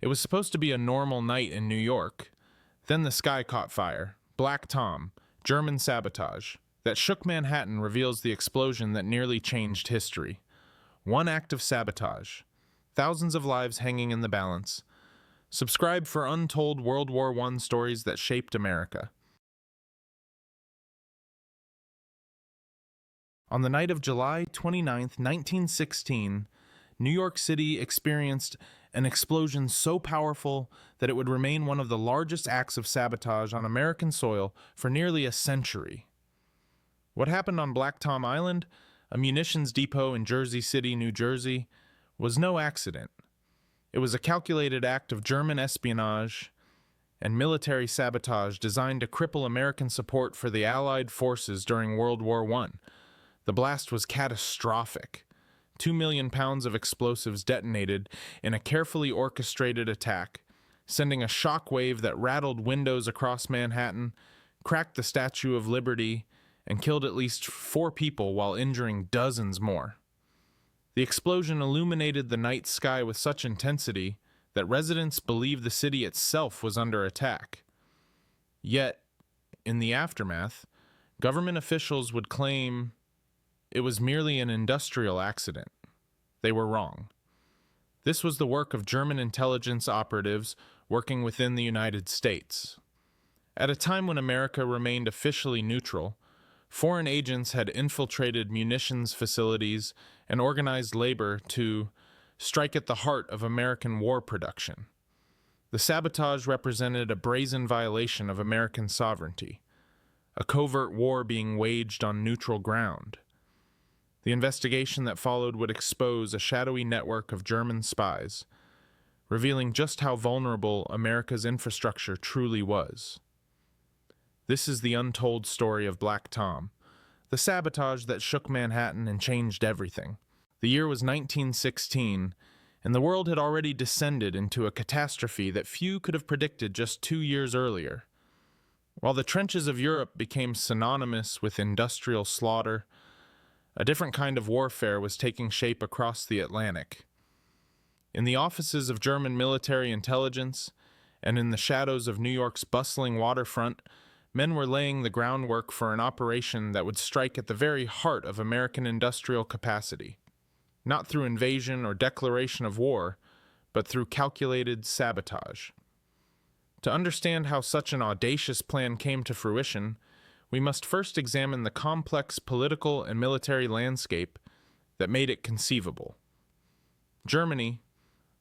It was supposed to be a normal night in New York. Then the sky caught fire. Black Tom, German sabotage, that shook Manhattan reveals the explosion that nearly changed history. One act of sabotage. Thousands of lives hanging in the balance. Subscribe for untold World War I stories that shaped America. On the night of July 29, 1916, New York City experienced an explosion so powerful that it would remain one of the largest acts of sabotage on American soil for nearly a century. What happened on Black Tom Island, a munitions depot in Jersey City, New Jersey, was no accident. It was a calculated act of German espionage and military sabotage designed to cripple American support for the Allied forces during World War I. The blast was catastrophic. 2 million pounds of explosives detonated in a carefully orchestrated attack, sending a shock wave that rattled windows across Manhattan, cracked the Statue of Liberty, and killed at least 4 people while injuring dozens more. The explosion illuminated the night sky with such intensity that residents believed the city itself was under attack. Yet, in the aftermath, government officials would claim it was merely an industrial accident. They were wrong. This was the work of German intelligence operatives working within the United States. At a time when America remained officially neutral, foreign agents had infiltrated munitions facilities and organized labor to strike at the heart of American war production. The sabotage represented a brazen violation of American sovereignty, a covert war being waged on neutral ground. The investigation that followed would expose a shadowy network of German spies, revealing just how vulnerable America's infrastructure truly was. This is the untold story of Black Tom, the sabotage that shook Manhattan and changed everything. The year was 1916, and the world had already descended into a catastrophe that few could have predicted just 2 years earlier. While the trenches of Europe became synonymous with industrial slaughter, a different kind of warfare was taking shape across the Atlantic. In the offices of German military intelligence, and in the shadows of New York's bustling waterfront, men were laying the groundwork for an operation that would strike at the very heart of American industrial capacity, not through invasion or declaration of war, but through calculated sabotage. To understand how such an audacious plan came to fruition, we must first examine the complex political and military landscape that made it conceivable. Germany,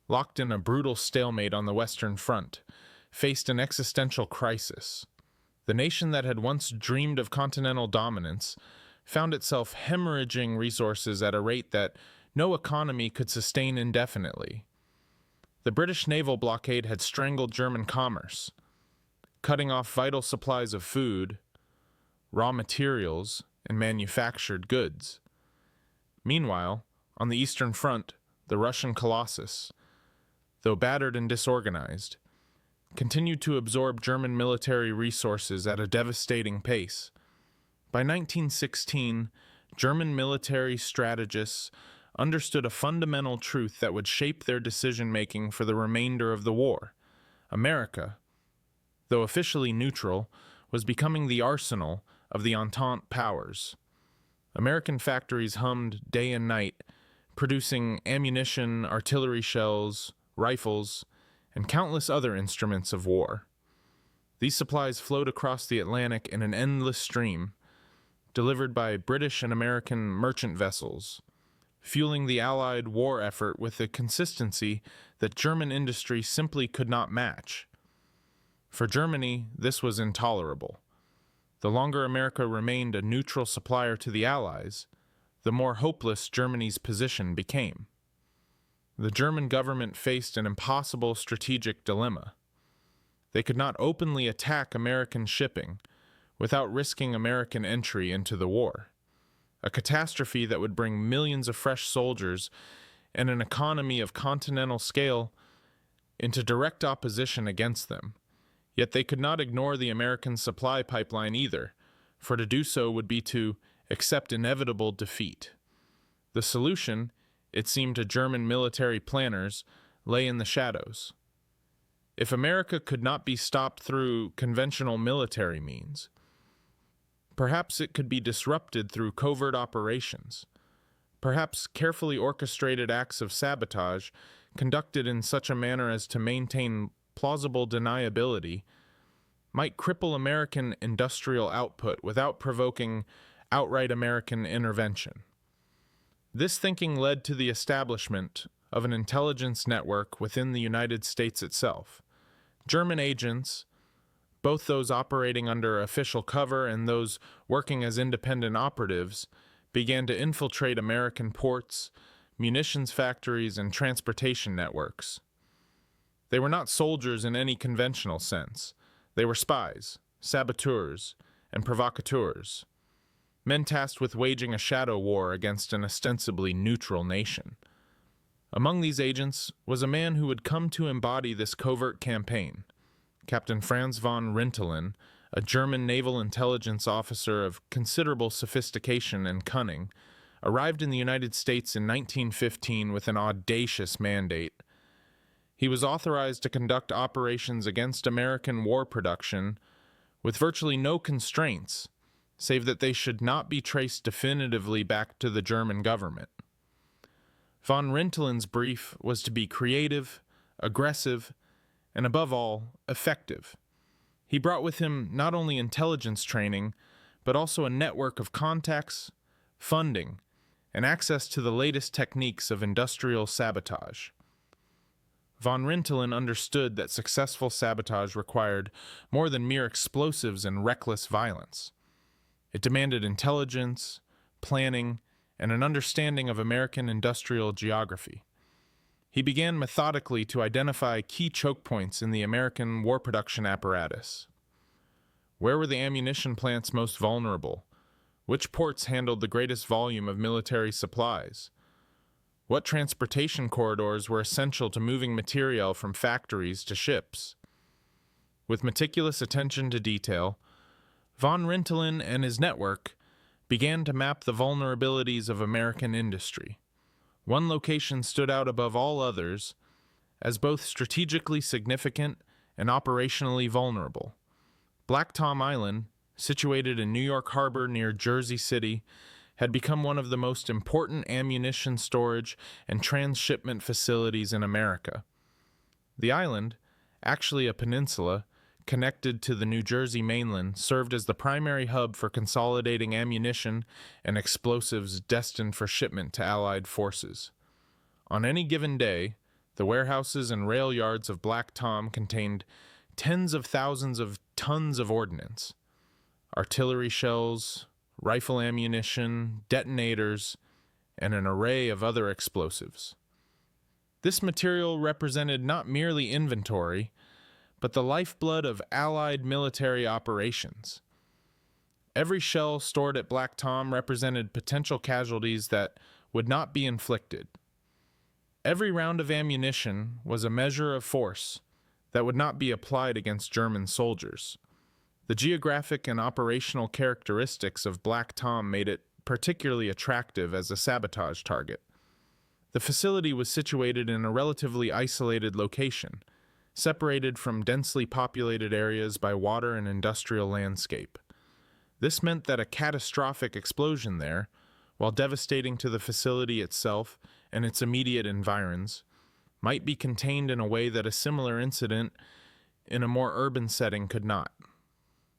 locked in a brutal stalemate on the Western Front, faced an existential crisis. The nation that had once dreamed of continental dominance found itself hemorrhaging resources at a rate that no economy could sustain indefinitely. The British naval blockade had strangled German commerce, cutting off vital supplies of food, raw materials, and manufactured goods. Meanwhile, on the Eastern Front, the Russian Colossus, though battered and disorganized, continued to absorb German military resources at a devastating pace. By 1916, German military strategists understood a fundamental truth that would shape their decision-making for the remainder of the war. America, though officially neutral, was becoming the arsenal of the Entente powers. American factories hummed day and night, producing ammunition, artillery shells, rifles, and countless other instruments of war. These supplies flowed across the Atlantic in an endless stream, delivered by British and American merchant vessels, fueling the Allied war effort with a consistency that German industry simply could not match. For Germany, this was intolerable. The longer America remained a neutral supplier to the Allies, the more hopeless Germany's position became. The German government faced an impossible strategic dilemma. They could not openly attack American shipping without risking American entry into the war, a catastrophe that would bring millions of fresh soldiers and an economy of continental scale into direct opposition against them. Yet they could not ignore the American supply pipeline either, for to do so would be to accept inevitable defeat. The solution, it seemed to German military planners, lay in the shadows. if America could not be stopped through conventional military means, perhaps it could be disrupted through covert operations. Perhaps carefully orchestrated acts of sabotage, conducted in such a manner as to maintain plausible deniability, might cripple American industrial output without provoking outright American intervention. This thinking led to the establishment of an intelligence network within the United States itself. German agents, both those operating under official cover and those working as independent operatives, began to infiltrate American ports, munitions factories, and transportation networks. They were not soldiers in any conventional sense. They were spies, saboteurs, and provocateurs, men tasked with waging a shadow war against an ostensibly neutral nation. Among these agents was a man who would come to embody this covert campaign. Captain Franz von Rintelen, a German naval intelligence officer of considerable sophistication and cunning, arrived in the United States in 1915 with an audacious mandate. He was authorized to conduct operations against American war production with virtually no constraints, save that they should not be traced definitively back to the German government. Von Rintelen's brief was to be creative, aggressive, and above all, effective. He brought with him not only intelligence training, but also a network of contacts, funding, and access to the latest techniques of industrial sabotage. Von Rintelen understood that successful sabotage required more than mere explosives and reckless violence. It demanded intelligence, planning, and an understanding of American industrial geography. He began methodically to identify key choke points in the American war production apparatus. Where were the ammunition plants most vulnerable? Which ports handled the greatest volume of military supplies? What transportation corridors were essential to moving material from factories to ships? With meticulous attention to detail, von Rintelen and his network began to map the vulnerabilities of American industry. One location stood out above all others as both strategically significant and operationally vulnerable. Black Tom Island, situated in New York Harbor near Jersey City, had become one of the most important ammunition storage and transshipment facilities in America. The island, actually a peninsula, connected to the New Jersey mainland, served as the primary hub for consolidating ammunition and explosives destined for shipment to Allied forces. On any given day, the warehouses and rail yards of Black Tom contained tens of thousands of tons of ordnance, artillery shells, rifle ammunition, detonators, and an array of other explosives. This material represented not merely inventory, but the lifeblood of Allied military operations. Every shell stored at Black Tom represented potential casualties that would not be inflicted. Every round of ammunition was a measure of force that would not be applied against German soldiers. The geographic and operational characteristics of Black Tom made it particularly attractive as a sabotage target. The facility was situated in a relatively isolated location, separated from densely populated areas by water and industrial landscape. This meant that a catastrophic explosion there, while devastating to the facility itself and its immediate environs, might be contained in a way that a similar incident in a more urban setting could not.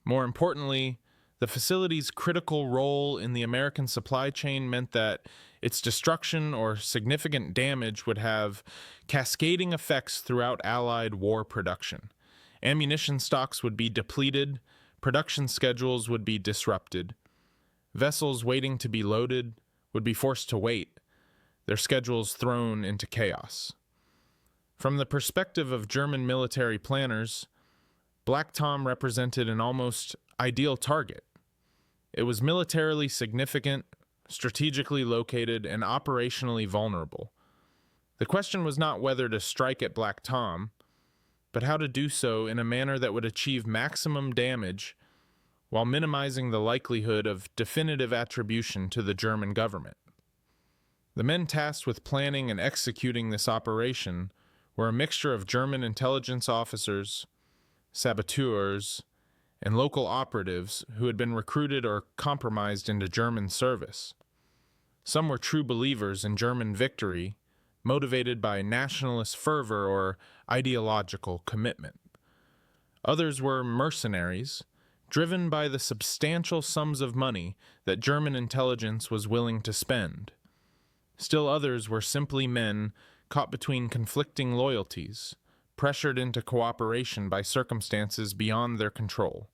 More importantly, the facility's critical role in the American supply chain meant that its destruction or significant damage would have cascading effects throughout Allied war production. Ammunition stocks would be depleted, production schedules would be disrupted. Vessels waiting to be loaded would be forced to wait, their schedules thrown into chaos. From the perspective of German military planners, Black Tom represented an almost ideal target. It was militarily significant, strategically located, and operationally vulnerable. The question was not whether to strike at Black Tom, but how to do so in a manner that would achieve maximum damage while minimizing the likelihood of definitive attribution to the German government. The men tasked with planning and executing this operation were a mixture of German intelligence officers, saboteurs, and local operatives who had been recruited or compromised into German service. Some were true believers in German victory, motivated by nationalist fervor or ideological commitment. Others were mercenaries, driven by the substantial sums of money that German intelligence was willing to spend. Still others were simply men caught between conflicting loyalties, pressured into cooperation by circumstances beyond their control.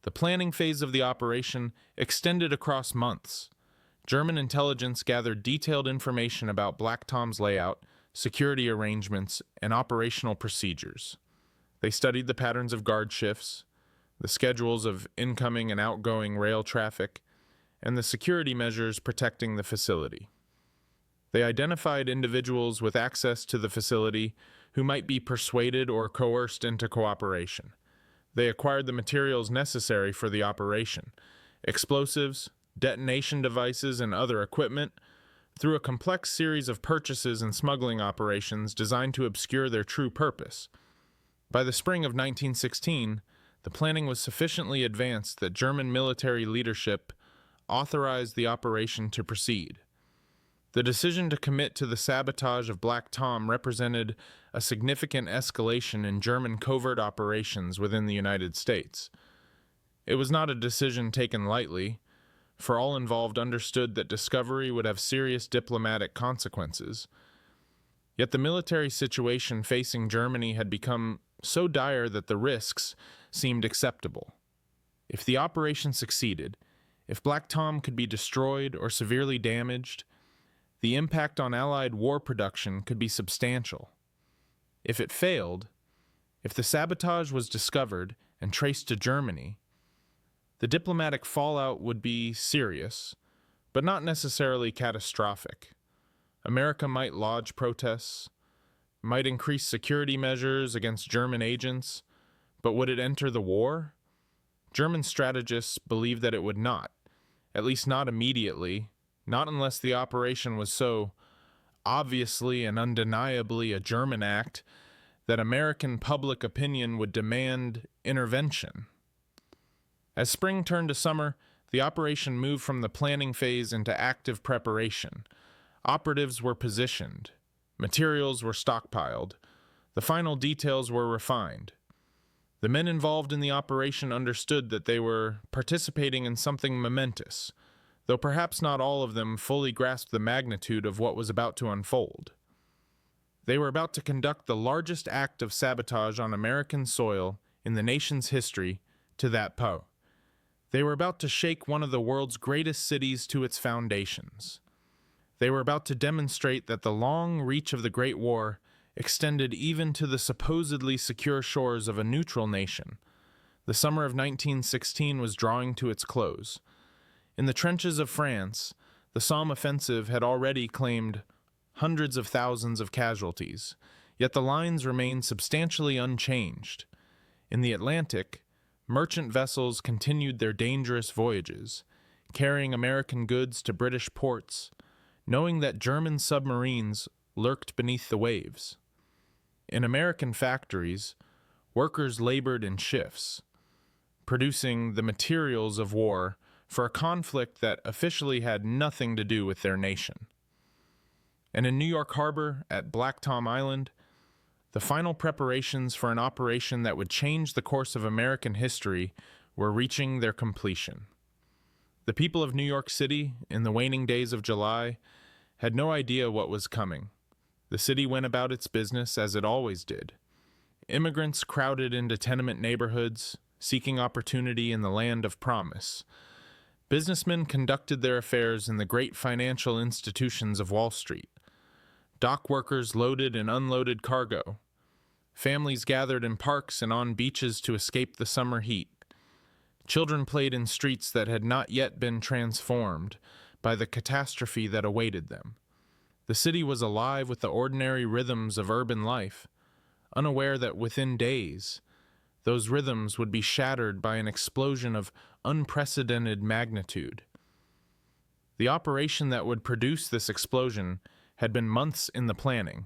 The planning phase of the operation extended across months. German intelligence gathered detailed information about Black Tom's layout, security arrangements, and operational procedures. They studied the patterns of guard shifts, the schedules of incoming and outgoing rail traffic, and the security measures protecting the facility. They identified individuals with access to the facility who might be persuaded or coerced into cooperation. They acquired the materials necessary for the operation, explosives, detonation devices, and other equipment, through a complex series of purchases and smuggling operations designed to obscure their true purpose. By the spring of 1916, the planning was sufficiently advanced that German military leadership authorized the operation to proceed. The decision to commit to the sabotage of Black Tom represented a significant escalation in German covert operations within the United States. It was not a decision taken lightly, for all involved understood that discovery would have serious diplomatic consequences. Yet the military situation facing Germany had become so dire that the risks seemed acceptable. If the operation succeeded, if Black Tom could be destroyed or severely damaged, the impact on Allied war production could be substantial. If it failed, if the sabotage was discovered and traced to Germany, the diplomatic fallout would be serious, but not necessarily catastrophic. America might lodge protests, might increase security measures against German agents, but would it enter the war? German strategists believed that it would not, at least not immediately, not unless the operation was so obviously and undeniably a German act that American public opinion would demand intervention. As spring turned to summer, the operation moved from the planning phase into active preparation. Operatives were positioned. Materials were stockpiled. The final details were refined. The men involved in the operation understood that they were participating in something momentous, though perhaps not all of them fully grasped the magnitude of what was about to unfold. They were about to conduct the largest act of sabotage on American soil in the nation's history to that point. They were about to shake one of the world's greatest cities to its foundations. They were about to demonstrate that the long reach of the Great War extended even to the supposedly secure shores of a neutral nation. The summer of 1916 was drawing to its close. In the trenches of France, the Somme offensive had already claimed hundreds of thousands of casualties, yet the lines remained substantially unchanged. In the Atlantic, merchant vessels continued their dangerous voyages, carrying American goods to British ports, knowing that German submarines lurked beneath the waves. In American factories, workers labored in shifts, producing the materials of war for a conflict that officially had nothing to do with their nation. And in New York Harbor, at Black Tom Island, the final preparations for an operation that would change the course of American history were reaching their completion. The people of New York City, in the waning days of July, had no idea what was coming. The city went about its business as it always did. Immigrants crowded into tenement neighborhoods, seeking opportunity in the land of promise. Businessmen conducted their affairs in the great financial institutions of Wall Street. Dock workers loaded and unloaded cargo. Families gathered in parks and on beaches to escape the summer heat. Children played in streets that had not yet been transformed by the catastrophe that awaited them. The city was alive with the ordinary rhythms of urban life, unaware that within days, those rhythms would be shattered by an explosion of unprecedented magnitude. The operation that would produce this explosion had been months in the planning,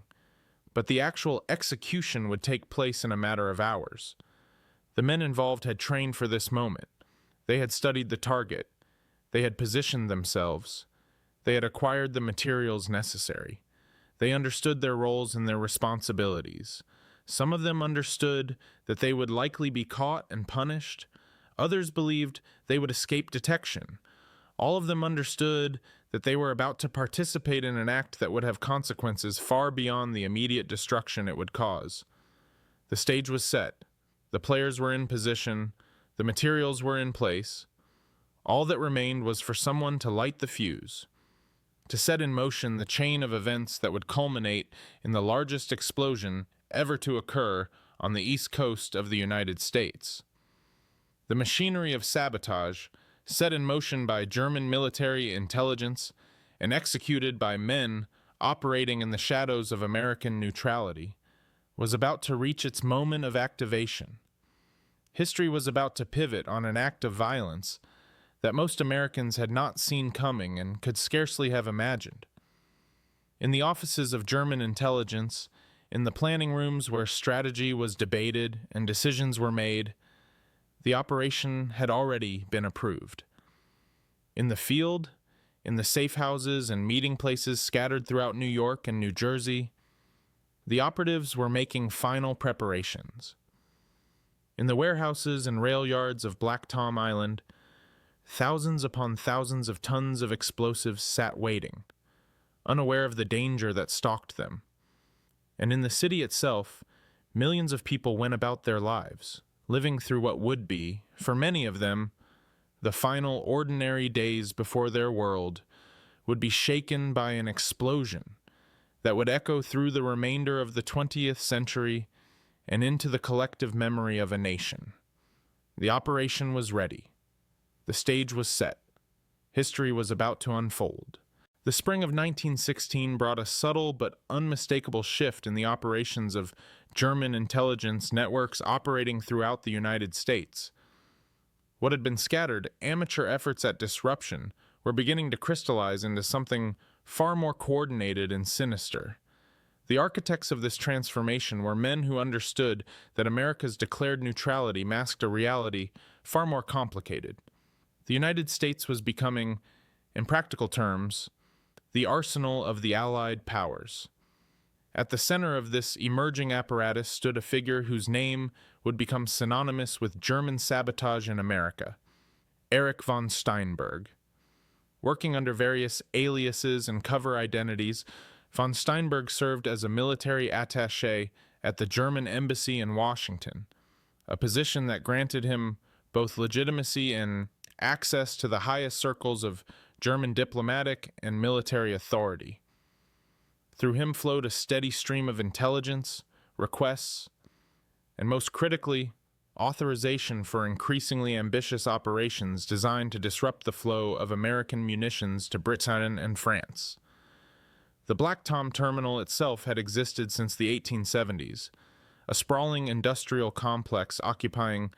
but the actual execution would take place in a matter of hours. The men involved had trained for this moment. They had studied the target. They had positioned themselves. They had acquired the materials necessary. They understood their roles and their responsibilities. Some of them understood that they would likely be caught and punished. Others believed they would escape detection. All of them understood that they were about to participate in an act that would have consequences far beyond the immediate destruction it would cause. The stage was set. The players were in position. The materials were in place. All that remained was for someone to light the fuse, to set in motion the chain of events that would culminate in the largest explosion ever to occur on the east coast of the United States. The machinery of sabotage, set in motion by German military intelligence and executed by men operating in the shadows of American neutrality, was about to reach its moment of activation. History was about to pivot on an act of violence that most Americans had not seen coming and could scarcely have imagined. In the offices of German intelligence, in the planning rooms where strategy was debated and decisions were made, the operation had already been approved. In the field, in the safe houses and meeting places scattered throughout New York and New Jersey, the operatives were making final preparations. In the warehouses and rail yards of Black Tom Island, thousands upon thousands of tons of explosives sat waiting, unaware of the danger that stalked them. And in the city itself, millions of people went about their lives, living through what would be, for many of them, the final ordinary days before their world would be shaken by an explosion that would echo through the remainder of the 20th century and into the collective memory of a nation. The operation was ready. The stage was set. History was about to unfold. The spring of 1916 brought a subtle but unmistakable shift in the operations of German intelligence networks operating throughout the United States. What had been scattered, amateur efforts at disruption, were beginning to crystallize into something far more coordinated and sinister. The architects of this transformation were men who understood that America's declared neutrality masked a reality far more complicated. The United States was becoming, in practical terms, the arsenal of the Allied powers. At the center of this emerging apparatus stood a figure whose name would become synonymous with German sabotage in America, Erich von Steinberg. Working under various aliases and cover identities, von Steinberg served as a military attaché at the German embassy in Washington, a position that granted him both legitimacy and access to the highest circles of German diplomatic and military authority. Through him flowed a steady stream of intelligence, requests, and most critically, authorization for increasingly ambitious operations designed to disrupt the flow of American munitions to Britain and France. The Black Tom terminal itself had existed since the 1870s, a sprawling industrial complex occupying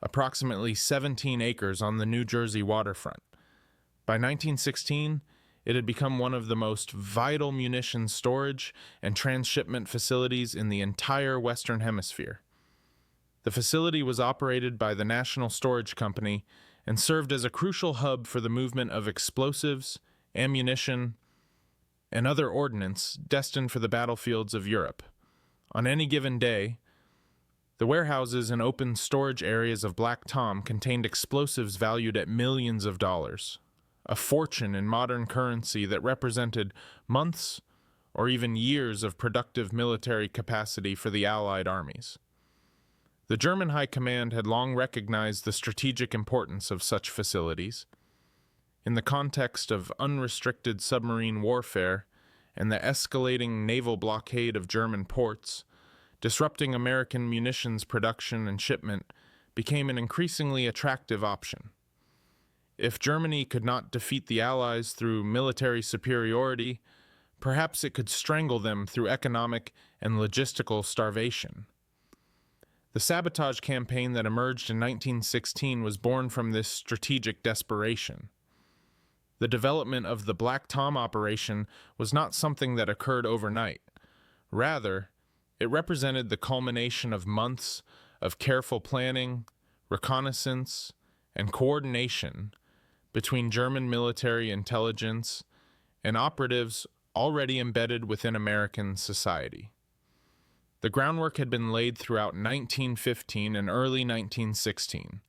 approximately 17 acres on the New Jersey waterfront. By 1916, it had become one of the most vital munitions storage and transshipment facilities in the entire Western Hemisphere. The facility was operated by the National Storage Company and served as a crucial hub for the movement of explosives, ammunition, and other ordnance destined for the battlefields of Europe. On any given day, the warehouses and open storage areas of Black Tom contained explosives valued at millions of dollars, a fortune in modern currency that represented months or even years of productive military capacity for the Allied armies. The German High Command had long recognized the strategic importance of such facilities. In the context of unrestricted submarine warfare and the escalating naval blockade of German ports, disrupting American munitions production and shipment became an increasingly attractive option. If Germany could not defeat the Allies through military superiority, perhaps it could strangle them through economic and logistical starvation. The sabotage campaign that emerged in 1916 was born from this strategic desperation. The development of the Black Tom operation was not something that occurred overnight. Rather, It represented the culmination of months of careful planning, reconnaissance, and coordination between German military intelligence and operatives already embedded within American society. The groundwork had been laid throughout 1915 and early 1916.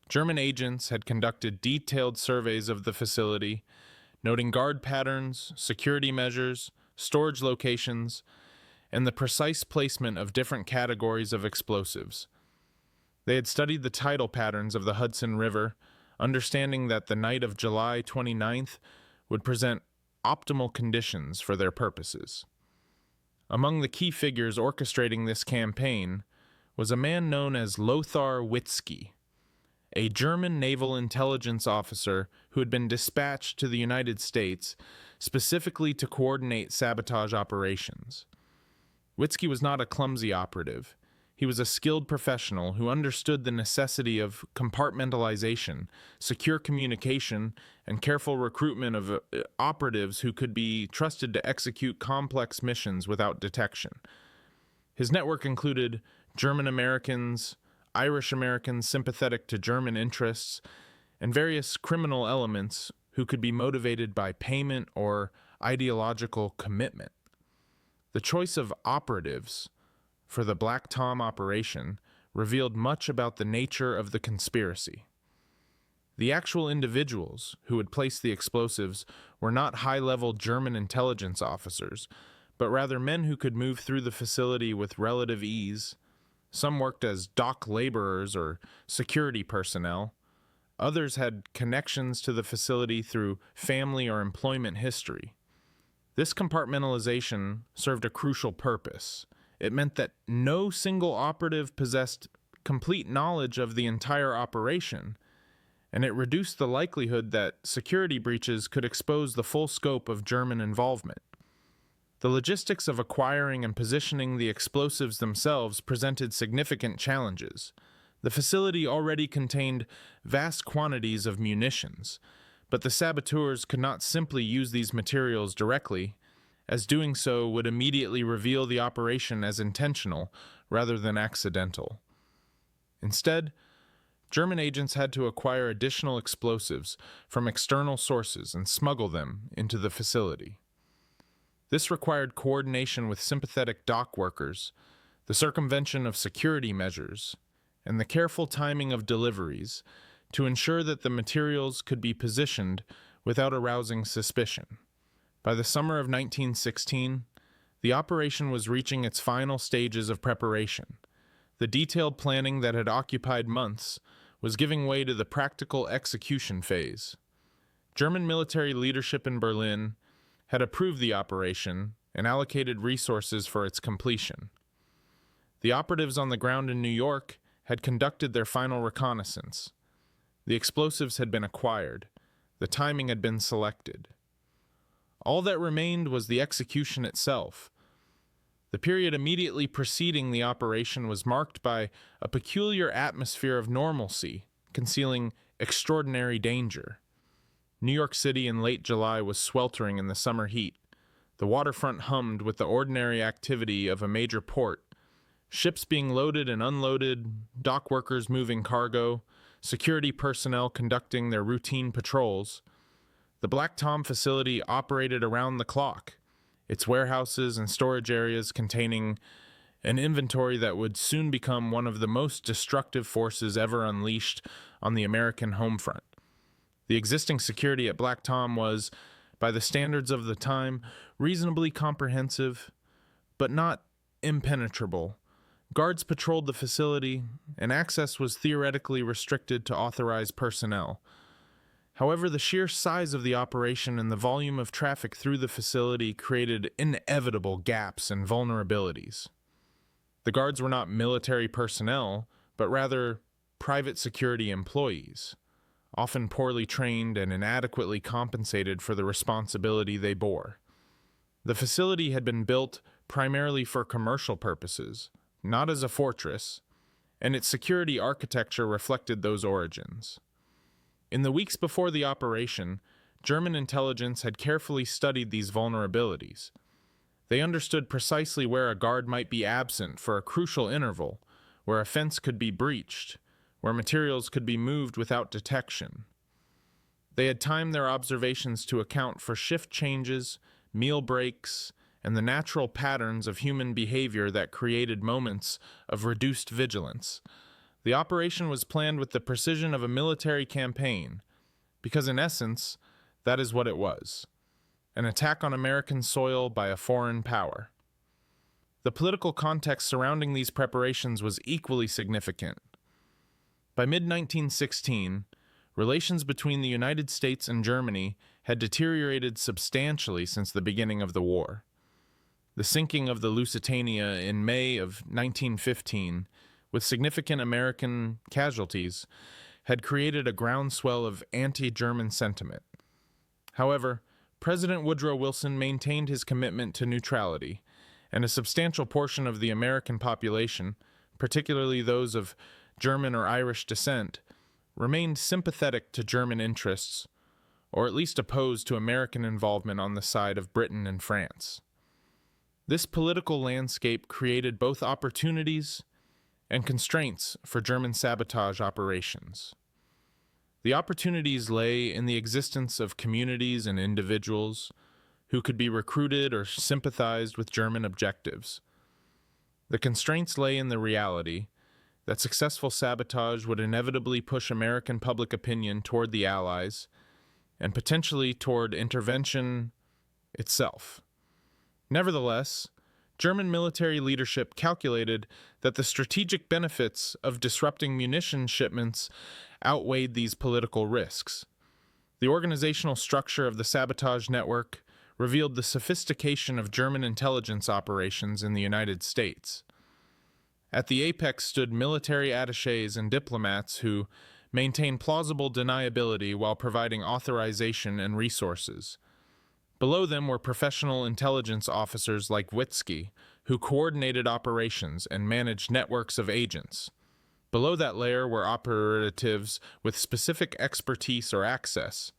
German agents had conducted detailed surveys of the facility, noting guard patterns, security measures, storage locations, and the precise placement of different categories of explosives. They had studied the tidal patterns of the Hudson River, understanding that the night of July 29th would present optimal conditions for their purposes. Among the key figures orchestrating this campaign was a man known as Lothar Witzke, a German naval intelligence officer who had been dispatched to the United States specifically to coordinate sabotage operations. Witzke was not a clumsy operative. He was a skilled professional who understood the necessity of compartmentalization, secure communication, and careful recruitment of operatives who could be trusted to execute complex missions without detection. His network included German Americans, Irish Americans sympathetic to German interests, and various criminal elements who could be motivated by payment or ideological commitment. The choice of operatives for the Black Tom operation revealed much about the nature of the conspiracy. The actual individuals who had placed the explosives were not high-level German intelligence officers, but rather men who could move through the facility with relative ease. Some worked as dock laborers or security personnel. Others had connections to the facility through family or employment history. This compartmentalization served a crucial purpose. It meant that no single operative possessed complete knowledge of the entire operation, and it reduced the likelihood that security breaches could expose the full scope of German involvement. The logistics of acquiring and positioning the explosives themselves presented significant challenges. The facility already contained vast quantities of munitions, but the saboteurs could not simply use these materials directly, as doing so would immediately reveal the operation as intentional rather than accidental. Instead, German agents had to acquire additional explosives from external sources and smuggle them into the facility. This required coordination with sympathetic dock workers, the circumvention of security measures, and the careful timing of deliveries to ensure that the materials could be positioned without arousing suspicion. By the summer of 1916, the operation was reaching its final stages of preparation. The detailed planning that had occupied months was giving way to the practical execution phase. German military leadership in Berlin had approved the operation and allocated resources for its completion. The operatives on the ground in New York had conducted their final reconnaissance. The explosives had been acquired. The timing had been selected. All that remained was the execution itself. The period immediately preceding the operation was marked by a peculiar atmosphere of normalcy, concealing extraordinary danger. New York City in late July was sweltering in the summer heat. The waterfront hummed with the ordinary activity of a major port. Ships being loaded and unloaded, dock workers moving cargo, security personnel conducting their routine patrols. The Black Tom facility operated around the clock, its warehouses and storage areas containing an inventory that would soon become one of the most destructive forces ever unleashed on the American home front. The existing security at Black Tom was, by the standards of the time, reasonably comprehensive, but not impenetrable. Guards patrolled the facility, and access was theoretically restricted to authorized personnel. However, the sheer size of the operation and the volume of traffic through the facility created inevitable gaps and vulnerabilities. The guards were not military personnel, but rather private security employees, often poorly trained and inadequately compensated for the responsibility they bore. The facility had been built primarily for commercial purposes, not as a fortress, and its security architecture reflected those origins. In the weeks before the operation, German intelligence had carefully studied these vulnerabilities. They understood precisely where a guard might be absent for a crucial interval, where a fence could be breached, where materials could be moved without detection. They had timed their observations to account for shift changes, meal breaks, and the natural patterns of human behavior that created moments of reduced vigilance. The operation was planned with the precision of a military campaign, because in essence, that is what it was: an attack on American soil by a foreign power. The political context surrounding these preparations was equally significant. By mid-1916, relations between the United States and Germany had deteriorated substantially since the beginning of the war. The sinking of the Lusitania in May of 1915, with significant American casualties, had created a groundswell of anti-German sentiment. However, President Woodrow Wilson maintained his commitment to neutrality, and a substantial portion of the American population, particularly those of German or Irish descent, remained sympathetic to German interests, or at least opposed to American involvement on the side of Britain and France. This political landscape created both opportunities and constraints for German sabotage operations. The opportunities lay in the existence of communities and individuals who could be recruited or sympathized with German objectives. The constraints lay in the reality that successful sabotage would inevitably push American public opinion toward the Allies and potentially toward intervention itself. Nevertheless, German military leadership calculated that the strategic benefits of disrupting munition shipments outweighed these political risks. The organizational structure of the sabotage network revealed the sophistication of German intelligence operations in the United States. At the apex stood military attachés and diplomats who maintained plausible deniability while providing authorization and resources. Below them were professional intelligence officers like Witzke, who coordinated operations and managed networks of agents. Below that layer were operatives with specific expertise or access,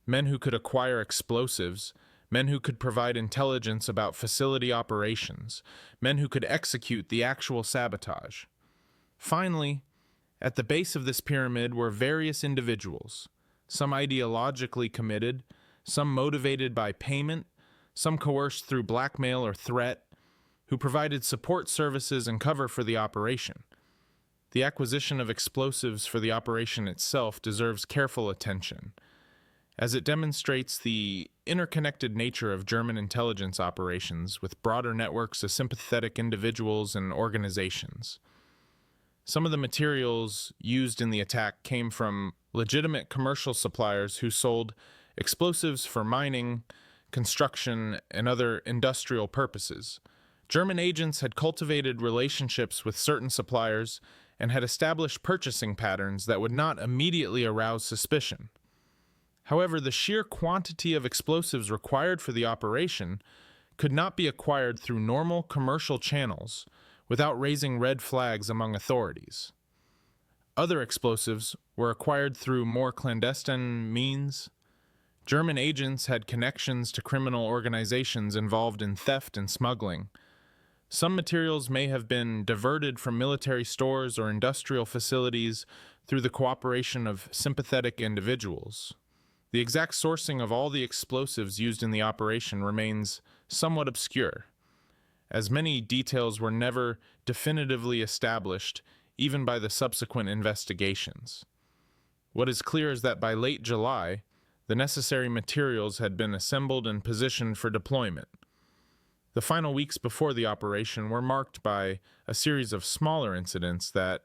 men who could acquire explosives, men who could provide intelligence about facility operations, men who could execute the actual sabotage. Finally, at the base of this pyramid were various individuals, some ideologically committed, some motivated by payment, some coerced through blackmail or threat, who provided support services and cover for the operation. The acquisition of explosives for the operation itself deserves careful attention, as it demonstrates the interconnected nature of German intelligence operations with broader networks of sympathetic individuals and organizations. Some of the materials used in the attack came from legitimate commercial suppliers who sold explosives for mining, construction, and other industrial purposes. German agents had cultivated relationships with certain suppliers and had established purchasing patterns that would not immediately arouse suspicion. However, the sheer quantity of explosives required for the operation could not be acquired through normal commercial channels without raising red flags among authorities. Other explosives were acquired through more clandestine means. German agents had connections to criminal organizations involved in theft and smuggling. Some materials may have been diverted from military stores or industrial facilities through the cooperation of sympathetic individuals. The exact sourcing of all the explosives used in the operation remains somewhat obscure, as many details were never definitively established, even by the subsequent investigations. What is clear is that by late July, the necessary materials had been assembled and positioned for deployment. The final weeks before the operation were marked by a series of smaller incidents that,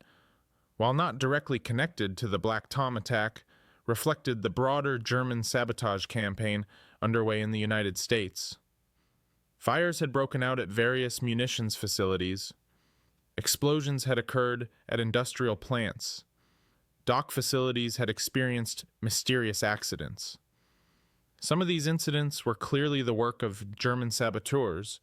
while not directly connected to the Black Tom attack, reflected the broader German sabotage campaign underway in the United States. Fires had broken out at various munitions facilities. Explosions had occurred at industrial plants. Dock facilities had experienced mysterious accidents. Some of these incidents were clearly the work of German saboteurs.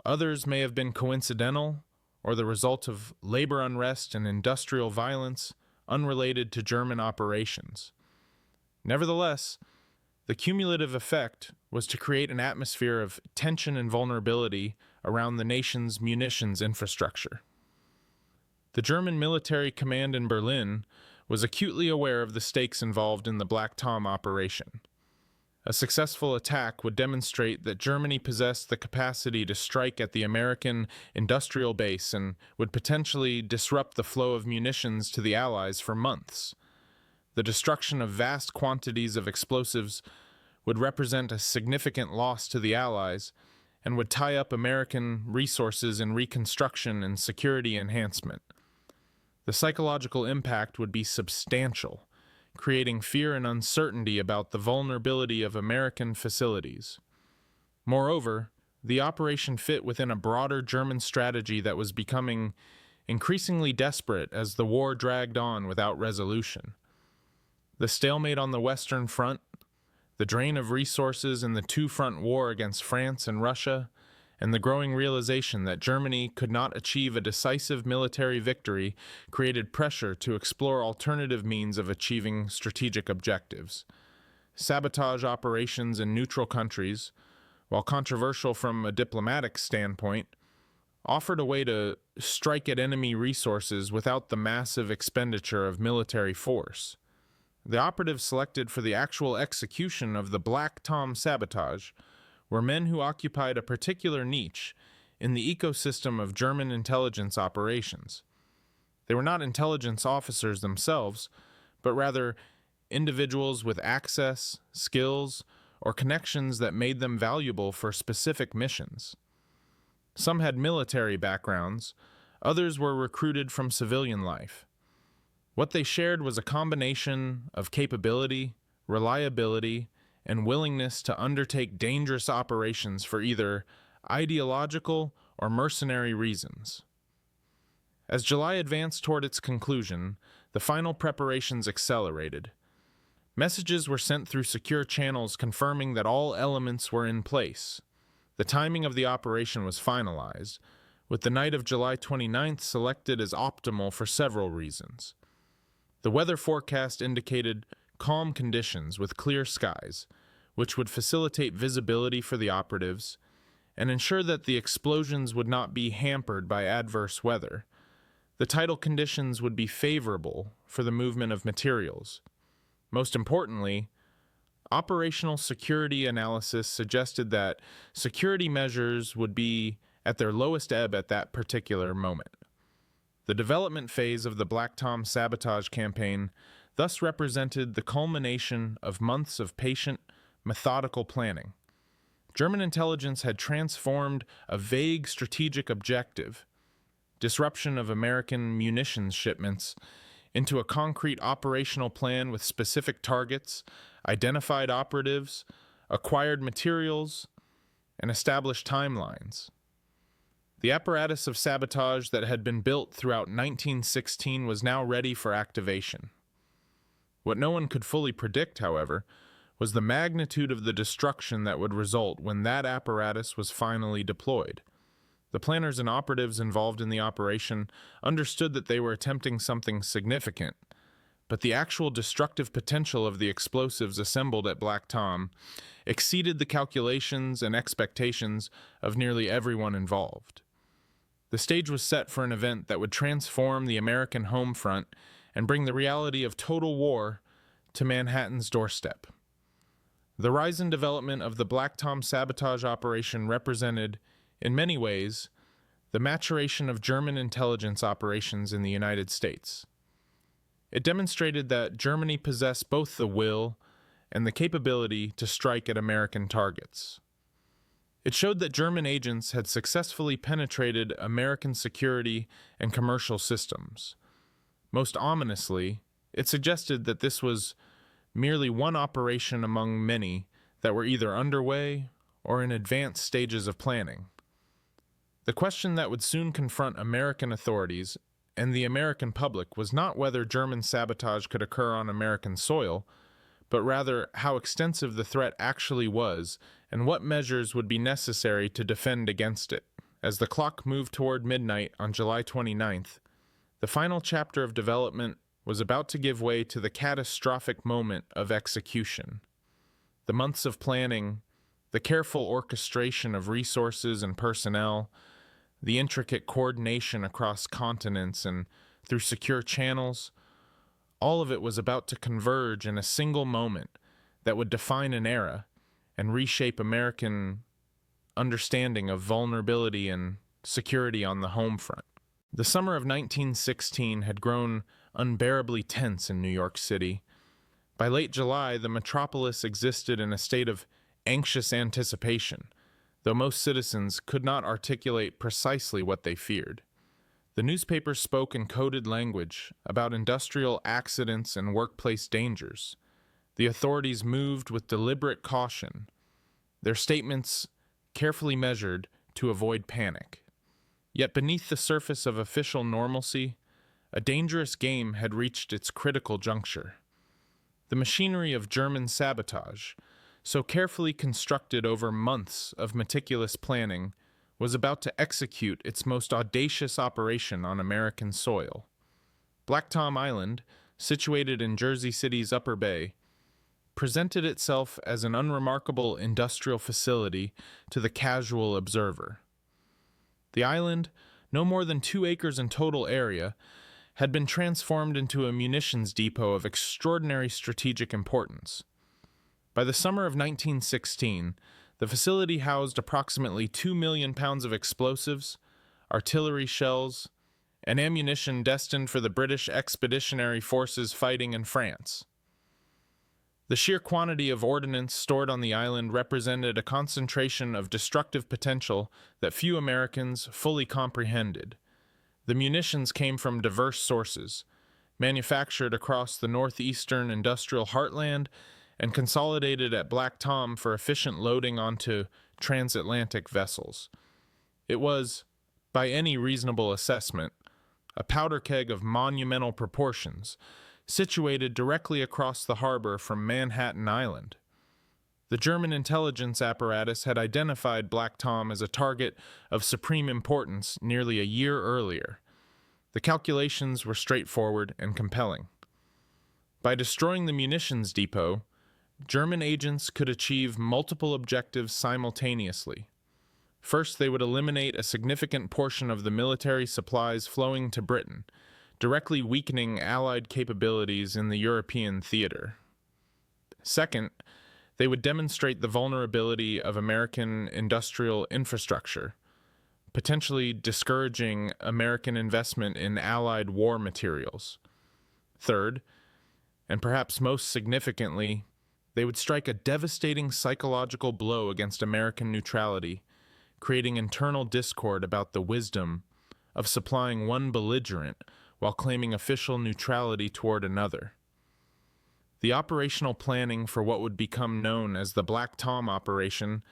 Others may have been coincidental or the result of labor unrest and industrial violence unrelated to German operations. Nevertheless, The cumulative effect was to create an atmosphere of tension and vulnerability around the nation's munitions infrastructure. The German military command in Berlin was acutely aware of the stakes involved in the Black Tom operation. A successful attack would demonstrate that Germany possessed the capacity to strike at the American industrial base and would potentially disrupt the flow of munitions to the Allies for months. The destruction of vast quantities of explosives would represent a significant loss to the Allies and would tie up American resources in reconstruction and security enhancement. The psychological impact would be substantial, creating fear and uncertainty about the vulnerability of American facilities. Moreover, the operation fit within a broader German strategy that was becoming increasingly desperate as the war dragged on without resolution. The stalemate on the Western Front, the drain of resources in the two-front war against France and Russia, and the growing realization that Germany could not achieve a decisive military victory created pressure to explore alternative means of achieving strategic objectives. Sabotage operations in neutral countries, while controversial from a diplomatic standpoint, offered a way to strike at enemy resources without the massive expenditure of military force. The operatives selected for the actual execution of the Black Tom sabotage were men who occupied a particular niche in the ecosystem of German intelligence operations. They were not intelligence officers themselves, but rather individuals with access, skills, or connections that made them valuable for specific missions. Some had military backgrounds, others were recruited from civilian life. What they shared was a combination of capability, reliability, and willingness to undertake dangerous operations for either ideological or mercenary reasons. As July advanced toward its conclusion, the final preparations accelerated. Messages were sent through secure channels confirming that all elements were in place. The timing of the operation was finalized, with the night of July 29th selected as optimal for several reasons. The weather forecast indicated calm conditions with clear skies, which would facilitate visibility for the operatives and ensure that the explosions would not be hampered by adverse weather. The tidal conditions would be favorable for the movement of materials. Most importantly, operational security analysis suggested that security measures would be at their lowest ebb at that particular moment. The development phase of the Black Tom sabotage campaign thus represented the culmination of months of patient, methodical planning. German intelligence had transformed a vague strategic objective, disruption of American munitions shipments, into a concrete operational plan with specific targets, identified operatives, acquired materials, and established timelines. The apparatus of sabotage that had been built throughout 1916 was now ready for activation. What no one could fully predict, however, was the magnitude of the destruction that would result when that apparatus was finally deployed. The planners and operatives involved in the operation understood that they were attempting something significant, but the actual destructive potential of the explosives assembled at Black Tom exceeded the calculations and expectations of nearly everyone involved. The stage was set for an event that would transform the American home front and bring the reality of total war to Manhattan's doorstep. The rise and development of the Black Tom sabotage operation represented, in many ways, the maturation of German intelligence operations in the United States. It demonstrated that Germany possessed both the will and the capability to strike at American targets. It showed that German agents had successfully penetrated American security and commercial systems. Most ominously, it suggested that this was merely one operation among many that were either underway or in advanced stages of planning. The question that would soon confront American authorities and the American public was not whether German sabotage could occur on American soil, but rather how extensive the threat actually was and what measures would be necessary to defend against it. As the clock moved toward midnight on July 29th, the final chapter of development was about to give way to the catastrophic moment of execution. The months of planning, the careful orchestration of resources and personnel, the intricate coordination across continents and through secure channels, all of it was about to converge in a single moment that would define an era and reshape American understanding of vulnerability and security on the home front. The summer of 1916 had grown unbearably tense in New York City. By late July, the metropolis existed in a state of anxious anticipation, though most citizens could not articulate precisely what they feared. The newspapers spoke in coded language about industrial accidents and workplace dangers. The authorities moved with deliberate caution, their statements carefully measured to avoid panic. Yet beneath the surface of official normalcy, a dangerous game had reached its critical juncture. The machinery of German sabotage, so carefully constructed over months of meticulous planning, was about to execute its most audacious operation on American soil. Black Tom Island, situated in Jersey City's Upper Bay, presented itself as an unremarkable industrial facility to the casual observer. The island, no more than 2 acres in total area, had been transformed into a munitions depot of extraordinary strategic importance. By the summer of 1916, the facility housed approximately 2 million pounds of explosives, artillery shells, and ammunition destined for the British expeditionary forces fighting in France. The sheer quantity of ordnance stored on the island represented a concentration of destructive potential that few Americans fully comprehended. The munitions came from diverse sources, manufactured across the northeastern industrial heartland and consolidated at Black Tom for efficient loading onto transatlantic vessels. It was, by any reasonable assessment, a powder keg of monumental proportions, situated directly across the harbor from Manhattan Island. The German intelligence apparatus had identified Black Tom as a target of supreme importance nearly a year earlier. The calculations were straightforward and compelling. By destroying the munitions depot, German agents could achieve multiple objectives simultaneously. First, they would eliminate a significant portion of the military supplies flowing to Britain, directly weakening Allied capabilities in the European theater. Second, they would demonstrate the vulnerability of American industrial infrastructure, potentially discouraging American investment in Allied war materials. Third, and perhaps most significantly, they would strike a devastating psychological blow against American neutrality, creating internal discord about the wisdom of supplying one belligerent while claiming official neutrality toward another. The operational planning for what would become known as the Black Tom operation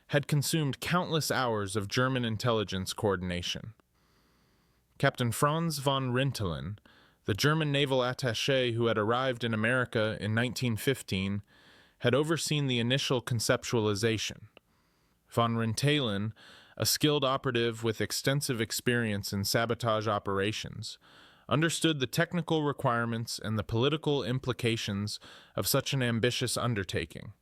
had consumed countless hours of German intelligence coordination. Captain Franz von Rintelen, the German naval attaché who had arrived in America in 1915, had overseen the initial conceptualization. Von Rintelen, a skilled operative with extensive experience in sabotage operations, understood the technical requirements and the political implications of such an ambitious undertaking.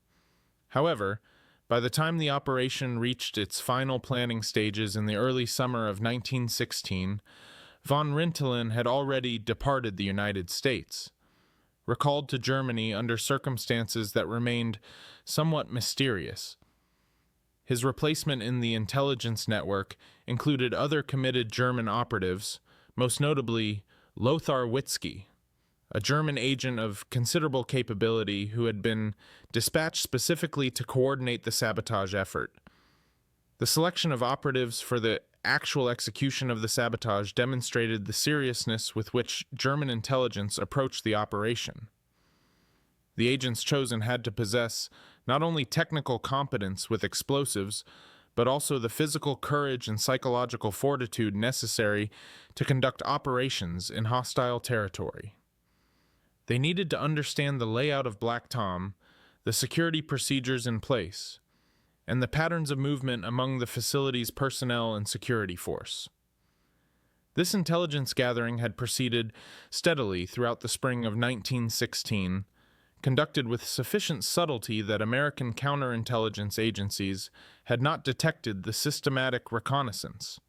However, by the time the operation reached its final planning stages in the early summer of 1916, von Rintelen had already departed the United States, recalled to Germany under circumstances that remained somewhat mysterious. His replacement in the intelligence network included other committed German operatives, most notably Lothar Witzke, a German agent of considerable capability who had been dispatched specifically to coordinate the sabotage effort. The selection of operatives for the actual execution of the sabotage demonstrated the seriousness with which German intelligence approached the operation. The agents chosen had to possess not only technical competence with explosives, but also the physical courage and psychological fortitude necessary to conduct operations in hostile territory. They needed to understand the layout of Black Tom, the security procedures in place, and the patterns of movement among the facility's personnel and security force. This intelligence gathering had proceeded steadily throughout the spring of 1916, conducted with sufficient subtlety that American counterintelligence agencies had not detected the systematic reconnaissance.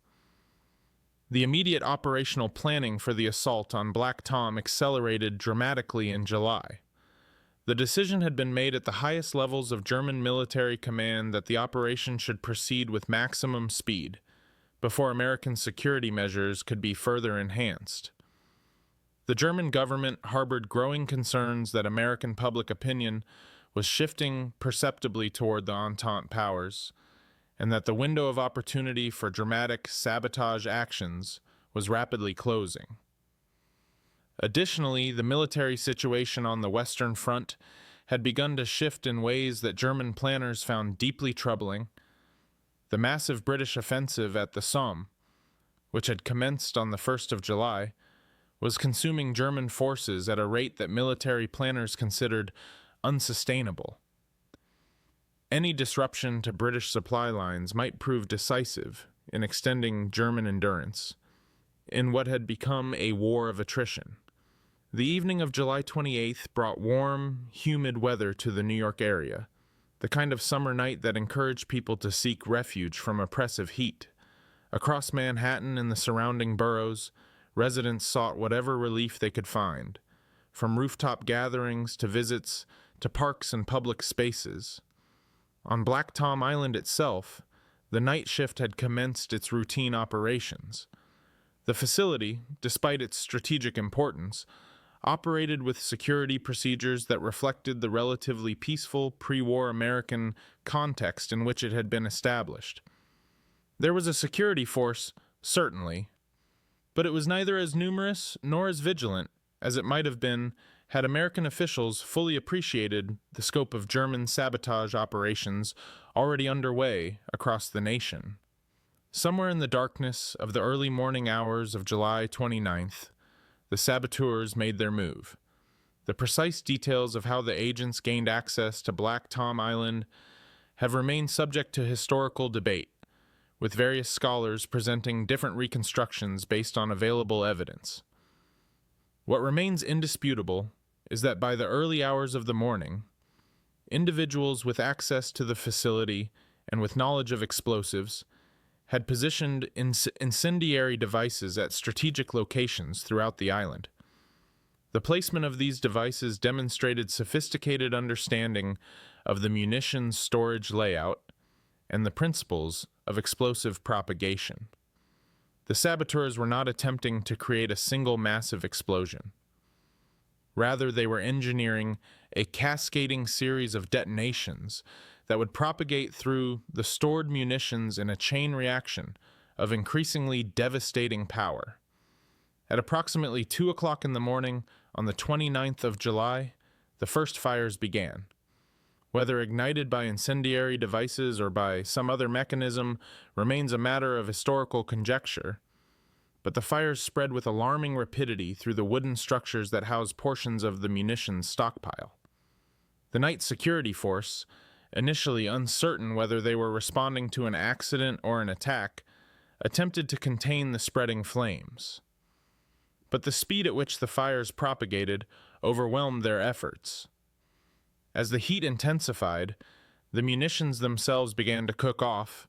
The immediate operational planning for the assault on Black Tom accelerated dramatically in July. The decision had been made at the highest levels of German military command that the operation should proceed with maximum speed, before American security measures could be further enhanced. The German government harbored growing concerns that American public opinion was shifting perceptibly toward the Entente powers, and that the window of opportunity for dramatic sabotage actions was rapidly closing. Additionally, the military situation on the Western Front had begun to shift in ways that German planners found deeply troubling. The massive British offensive at the Somme, which had commenced on the 1st of July, was consuming German forces at a rate that military planners considered unsustainable. Any disruption to British supply lines might prove decisive in extending German endurance in what had become a war of attrition. The evening of July 28th brought warm, humid weather to the New York area, the kind of summer night that encouraged people to seek refuge from oppressive heat. Across Manhattan and the surrounding boroughs, residents sought whatever relief they could find, from rooftop gatherings to visits to parks and public spaces. On Black Tom Island itself, the night shift had commenced its routine operations. The facility, despite its strategic importance, operated with security procedures that reflected the relatively peaceful pre-war American context in which it had been established. There was a security force, certainly, but it was neither as numerous nor as vigilant as it might have been had American officials fully appreciated the scope of German sabotage operations already underway across the nation. Somewhere in the darkness of the early morning hours of July 29th, the saboteurs made their move. The precise details of how the agents gained access to Black Tom Island have remained subject to historical debate, with various scholars presenting different reconstructions based on available evidence. What remains indisputable is that by the early hours of the morning, individuals with access to the facility and with knowledge of explosives had positioned incendiary devices at strategic locations throughout the island. The placement of these devices demonstrated sophisticated understanding of the munitions storage layout and the principles of explosive propagation. The saboteurs were not attempting to create a single massive explosion. Rather, they were engineering a cascading series of detonations that would propagate through the stored munitions in a chain reaction of increasingly devastating power. At approximately 2 o'clock in the morning on the 29th of July, the first fires began. Whether ignited by incendiary devices or by some other mechanism remains a matter of historical conjecture, but the fires spread with alarming rapidity through the wooden structures that house portions of the munitions stockpile. The night security force, initially uncertain whether they were responding to an accident or an attack, attempted to contain the spreading flames. But the speed at which the fires propagated overwhelmed their efforts. As the heat intensified, the munitions themselves began to cook off,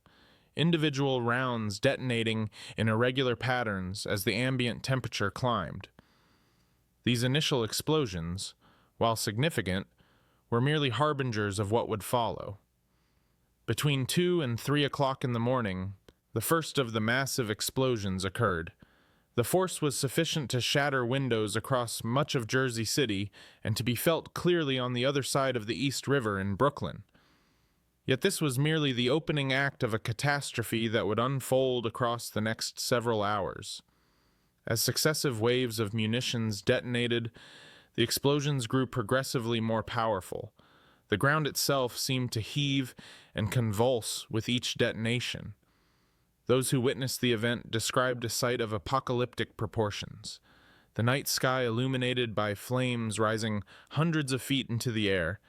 individual rounds detonating in irregular patterns as the ambient temperature climbed. These initial explosions, while significant, were merely harbingers of what would follow. Between 2 and 3 o'clock in the morning, the first of the massive explosions occurred. The force was sufficient to shatter windows across much of Jersey City and to be felt clearly on the other side of the East River in Brooklyn. Yet this was merely the opening act of a catastrophe that would unfold across the next several hours. As successive waves of munitions detonated, the explosions grew progressively more powerful. The ground itself seemed to heave and convulse with each detonation. Those who witnessed the event described a sight of apocalyptic proportions. The night sky illuminated by flames rising hundreds of feet into the air,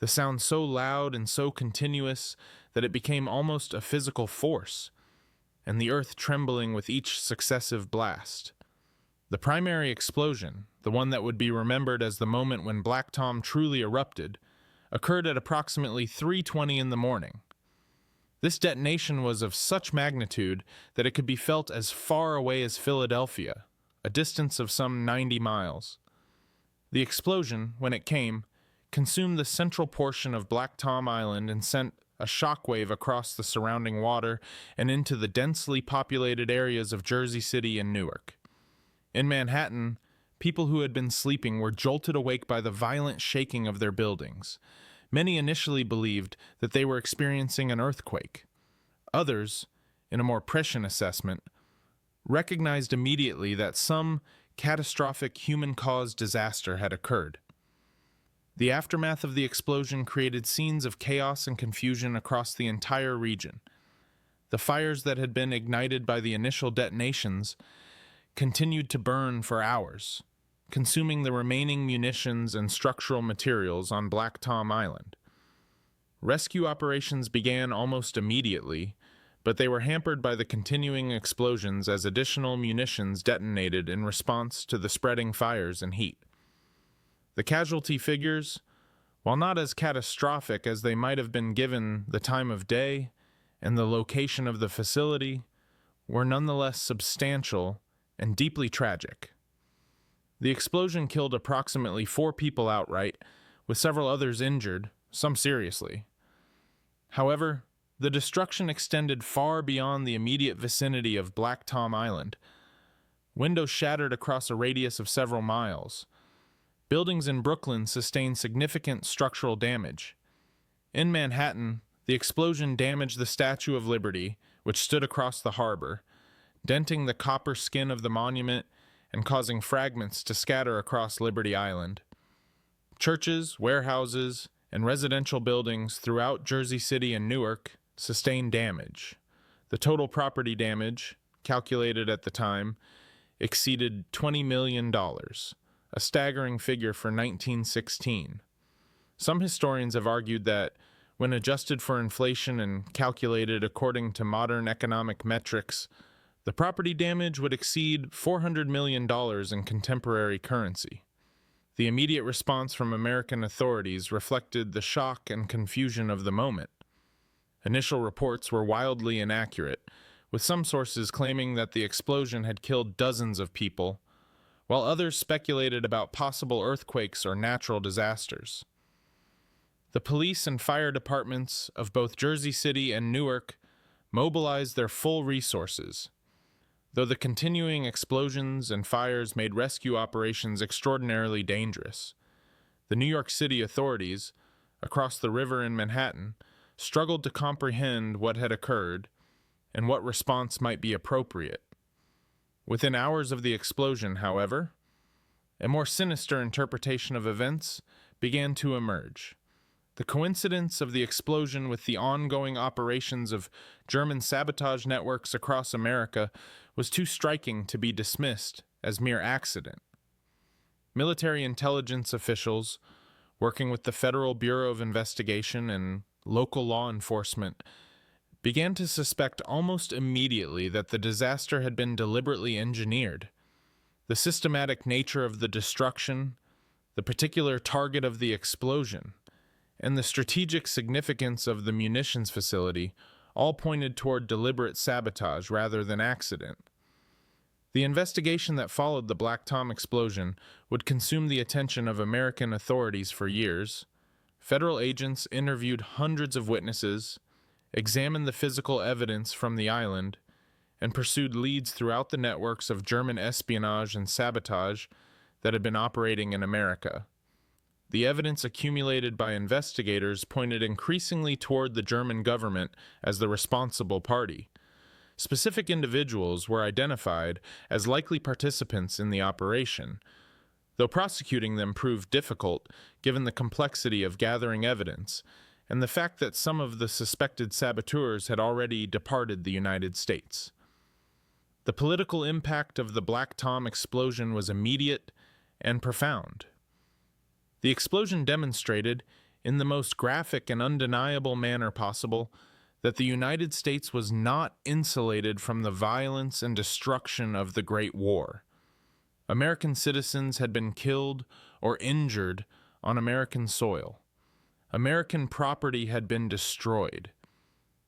the sound so loud and so continuous that it became almost a physical force, and the earth trembling with each successive blast. The primary explosion, the one that would be remembered as the moment when Black Tom truly erupted, occurred at approximately 3:20 in the morning. This detonation was of such magnitude that it could be felt as far away as Philadelphia, a distance of some 90 miles. The explosion, when it came, consumed the central portion of Black Tom Island and sent a shockwave across the surrounding water and into the densely populated areas of Jersey City and Newark. In Manhattan, people who had been sleeping were jolted awake by the violent shaking of their buildings. Many initially believed that they were experiencing an earthquake. Others, in a more prescient assessment, recognized immediately that some catastrophic human-caused disaster had occurred. The aftermath of the explosion created scenes of chaos and confusion across the entire region. The fires that had been ignited by the initial detonations continued to burn for hours, consuming the remaining munitions and structural materials on Black Tom Island. Rescue operations began almost immediately, but they were hampered by the continuing explosions as additional munitions detonated in response to the spreading fires and heat. The casualty figures, while not as catastrophic as they might have been given the time of day and the location of the facility, were nonetheless substantial and deeply tragic. The explosion killed approximately 4 people outright, with several others injured, some seriously. However, the destruction extended far beyond the immediate vicinity of Black Tom Island. Windows shattered across a radius of several miles. Buildings in Brooklyn sustained significant structural damage. In Manhattan, the explosion damaged the Statue of Liberty, which stood across the harbor, denting the copper skin of the monument and causing fragments to scatter across Liberty Island. Churches, warehouses, and residential buildings throughout Jersey City and Newark sustained damage. The total property damage, calculated at the time, exceeded $20 million, a staggering figure for 1916. Some historians have argued that, when adjusted for inflation and calculated according to modern economic metrics, the property damage would exceed $400 million in contemporary currency. The immediate response from American authorities reflected the shock and confusion of the moment. Initial reports were wildly inaccurate, with some sources claiming that the explosion had killed dozens of people, while others speculated about possible earthquakes or natural disasters. The police and fire departments of both Jersey City and Newark mobilized their full resources, though the continuing explosions and fires made rescue operations extraordinarily dangerous. The New York City authorities, across the river in Manhattan, struggled to comprehend what had occurred and what response might be appropriate. Within hours of the explosion, however, a more sinister interpretation of events began to emerge. The coincidence of the explosion with the ongoing operations of German sabotage networks across America was too striking to be dismissed as mere accident. Military intelligence officials, working with the Federal Bureau of Investigation and local law enforcement, began to suspect almost immediately that the disaster had been deliberately engineered. The systematic nature of the destruction, the particular target of the explosion, and the strategic significance of the munitions facility all pointed toward deliberate sabotage rather than accident. The investigation that followed the Black Tom explosion would consume the attention of American authorities for years. Federal agents interviewed hundreds of witnesses, examined the physical evidence from the island, and pursued leads throughout the networks of German espionage and sabotage that had been operating in America. The evidence accumulated by investigators pointed increasingly toward the German government as the responsible party. Specific individuals were identified as likely participants in the operation, though prosecuting them proved difficult given the complexity of gathering evidence and the fact that some of the suspected saboteurs had already departed the United States. The political impact of the Black Tom explosion was immediate and profound. The explosion demonstrated, in the most graphic and undeniable manner possible, that the United States was not insulated from the violence and destruction of the Great War. American citizens had been killed or injured on American soil. American property had been destroyed.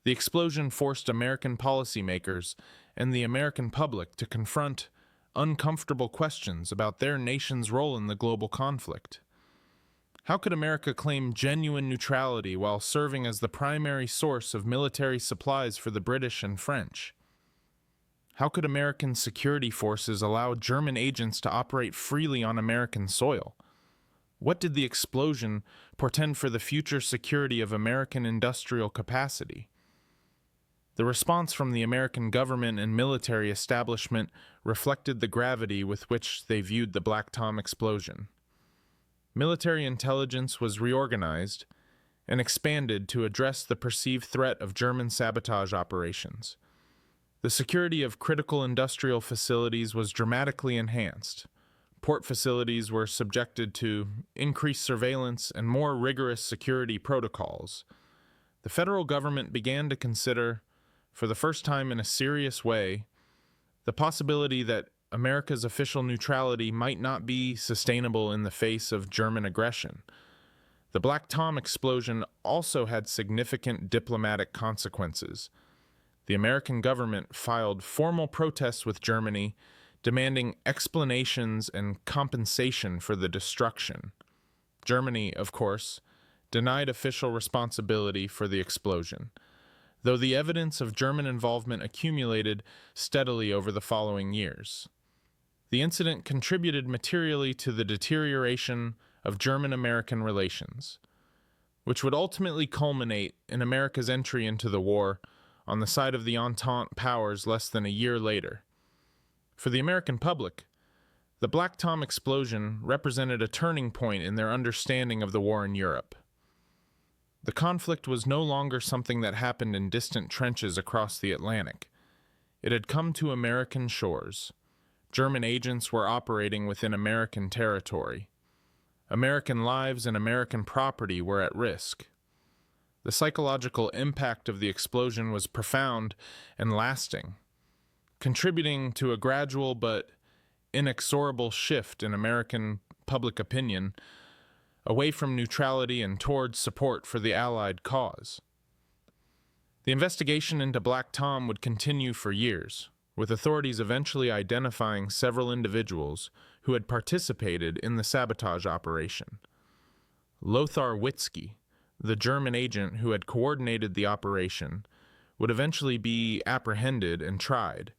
The explosion forced American policymakers and the American public to confront uncomfortable questions about their nation's role in the global conflict. How could America claim genuine neutrality while serving as the primary source of military supplies for the British and French? How could American security forces allow German agents to operate freely on American soil? What did the explosion portend for the future security of American industrial capacity? The response from the American government and military establishment reflected the gravity with which they viewed the Black Tom explosion. Military intelligence was reorganized and expanded to address the perceived threat of German sabotage operations. The security of critical industrial facilities was dramatically enhanced. Port facilities were subjected to increased surveillance and more rigorous security protocols. The federal government began to consider, for the first time in a serious way, the possibility that America's official neutrality might not be sustainable in the face of German aggression. The Black Tom explosion also had significant diplomatic consequences. The American government filed formal protests with Germany, demanding explanations and compensation for the destruction. Germany, of course, denied official responsibility for the explosion, though the evidence of German involvement accumulated steadily over the following years. The incident contributed materially to the deterioration of German-American relations, which would ultimately culminate in America's entry into the war on the side of the Entente powers less than a year later. For the American public, the Black Tom explosion represented a turning point in their understanding of the war in Europe. The conflict was no longer something that happened in distant trenches across the Atlantic. It had come to American shores. German agents were operating within American territory. American lives and American property were at risk. The psychological impact of the explosion was profound and lasting, contributing to a gradual but inexorable shift in American public opinion away from neutrality and towards support for the Allied cause. The investigation into Black Tom would continue for years, with authorities eventually identifying several individuals who had participated in the sabotage operation. Lothar Witzke, the German agent who had coordinated the operation, would eventually be apprehended and tried,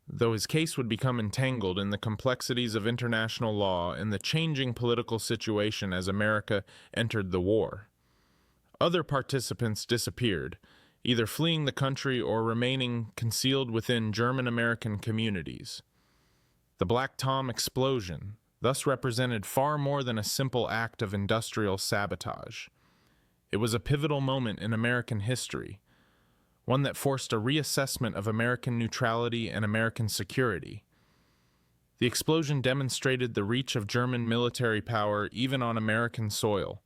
though his case would become entangled in the complexities of international law and the changing political situation as America entered the war. Other participants disappeared, either fleeing the country or remaining concealed within German-American communities. The Black Tom explosion thus represented far more than a simple act of industrial sabotage. It was a pivotal moment in American history, one that forced a reassessment of American neutrality and American security. The explosion demonstrated the reach of German military power even on American soil.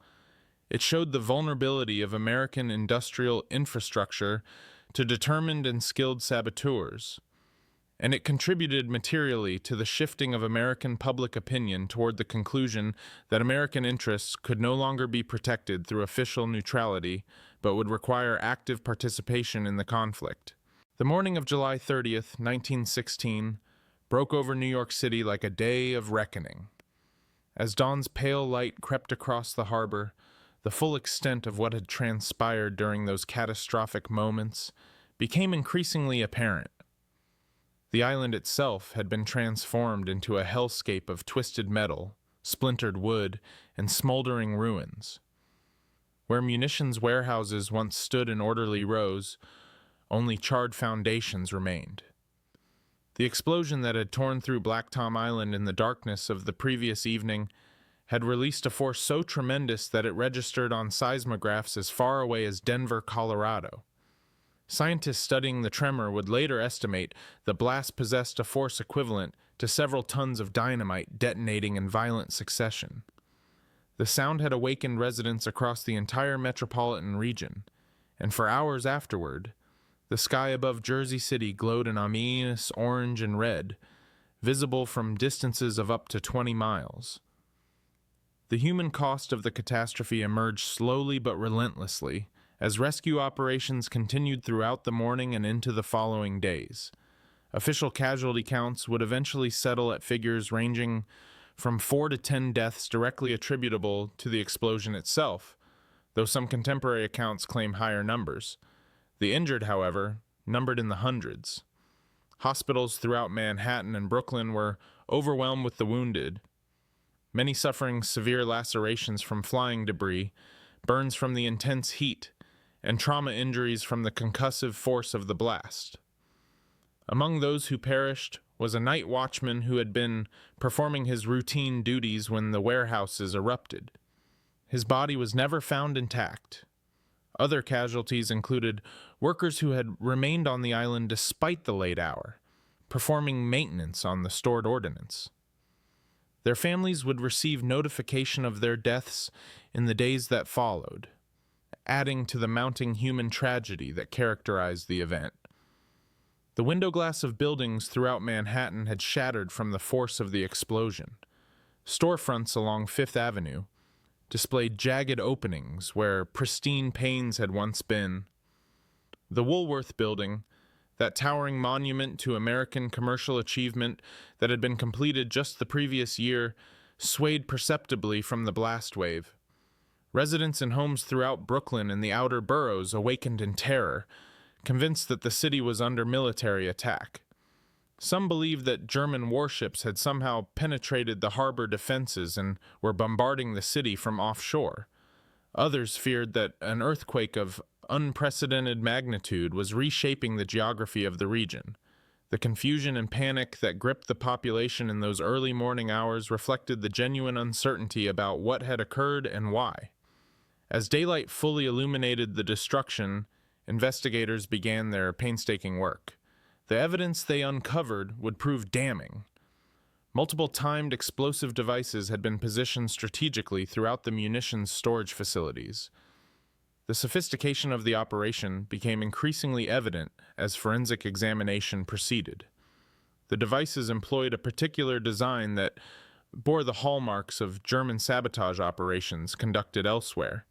It showed the vulnerability of American industrial infrastructure to determined and skilled saboteurs, and it contributed materially to the shifting of American public opinion toward the conclusion that American interests could no longer be protected through official neutrality, but would require active participation in the conflict. The morning of July 30th, 1916, broke over New York City like a day of reckoning. As dawn's pale light crept across the harbor, the full extent of what had transpired during those catastrophic moments became increasingly apparent. The island itself had been transformed into a hellscape of twisted metal, splintered wood, and smoldering ruins. Where munitions warehouses once stood in orderly rows, only charred foundations remained. The explosion that had torn through Black Tom Island in the darkness of the previous evening had released a force so tremendous that it registered on seismographs as far away as Denver, Colorado. Scientists studying the tremor would later estimate the blast possessed a force equivalent to several tons of dynamite detonating in violent succession. The sound had awakened residents across the entire metropolitan region, and for hours afterward, the sky above Jersey City glowed an ominous orange and red, visible from distances of up to 20 miles. The human cost of the catastrophe emerged slowly but relentlessly, as rescue operations continued throughout the morning and into the following days. Official casualty counts would eventually settle at figures ranging from 4 to 10 deaths directly attributable to the explosion itself, though some contemporary accounts claim higher numbers. The injured, however, numbered in the hundreds. Hospitals throughout Manhattan and Brooklyn were overwhelmed with the wounded, many suffering severe lacerations from flying debris, burns from the intense heat, and trauma injuries from the concussive force of the blast. Among those who perished was a night watchman who had been performing his routine duties when the warehouses erupted. His body was never found intact. Other casualties included workers who had remained on the island despite the late hour, performing maintenance on the stored ordnance. Their families would receive notification of their deaths in the days that followed, adding to the mounting human tragedy that characterized the event. The window glass of buildings throughout Manhattan had shattered from the force of the explosion. Storefronts along Fifth Avenue displayed jagged openings where pristine panes had once been. The Woolworth Building, that towering monument to American commercial achievement that had been completed just the previous year, swayed perceptibly from the blast wave. Residents in homes throughout Brooklyn and the outer boroughs awakened in terror, convinced that the city was under military attack. Some believed that German warships had somehow penetrated the harbor defenses and were bombarding the city from offshore. Others feared that an earthquake of unprecedented magnitude was reshaping the geography of the region. The confusion and panic that gripped the population in those early morning hours reflected the genuine uncertainty about what had occurred and why. As daylight fully illuminated the destruction, investigators began their painstaking work. The evidence they uncovered would prove damning. Multiple timed explosive devices had been positioned strategically throughout the munitions storage facilities. The sophistication of the operation became increasingly evident as forensic examination proceeded. The devices employed a particular design that bore the hallmarks of German sabotage operations conducted elsewhere.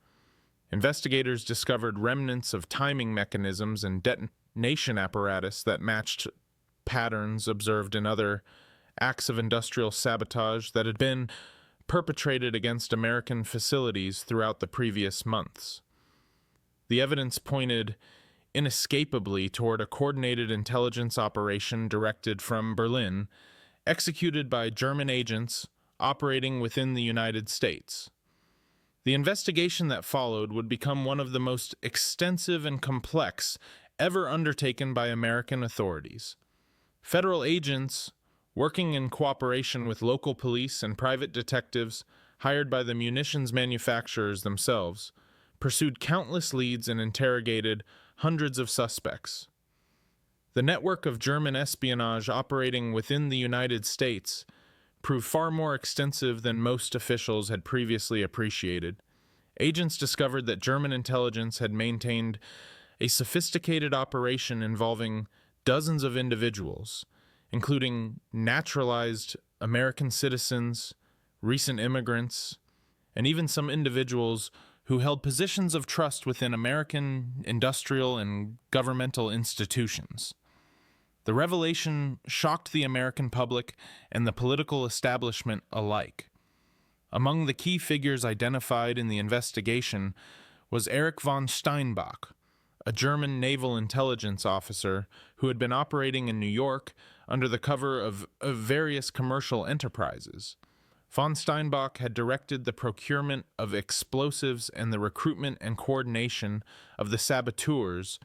Investigators discovered remnants of timing mechanisms and detonation apparatus that matched patterns observed in other acts of industrial sabotage that had been perpetrated against American facilities throughout the previous months. The evidence pointed inescapably toward a coordinated intelligence operation directed from Berlin, executed by German agents operating within the United States. The investigation that followed would become one of the most extensive and complex ever undertaken by American authorities. Federal agents, working in cooperation with local police and private detectives hired by the munitions manufacturers themselves, pursued countless leads and interrogated hundreds of suspects. The network of German espionage operating within the United States proved far more extensive than most officials had previously appreciated. Agents discovered that German intelligence had maintained a sophisticated operation involving dozens of individuals, including naturalized American citizens, recent immigrants, and even some individuals who held positions of trust within American industrial and governmental institutions. The revelation shocked the American public and the political establishment alike. Among the key figures identified in the investigation was Erich von Steinbach, a German naval intelligence officer who had been operating in New York under the cover of various commercial enterprises. Von Steinbach had directed the procurement of explosives and the recruitment and coordination of the saboteurs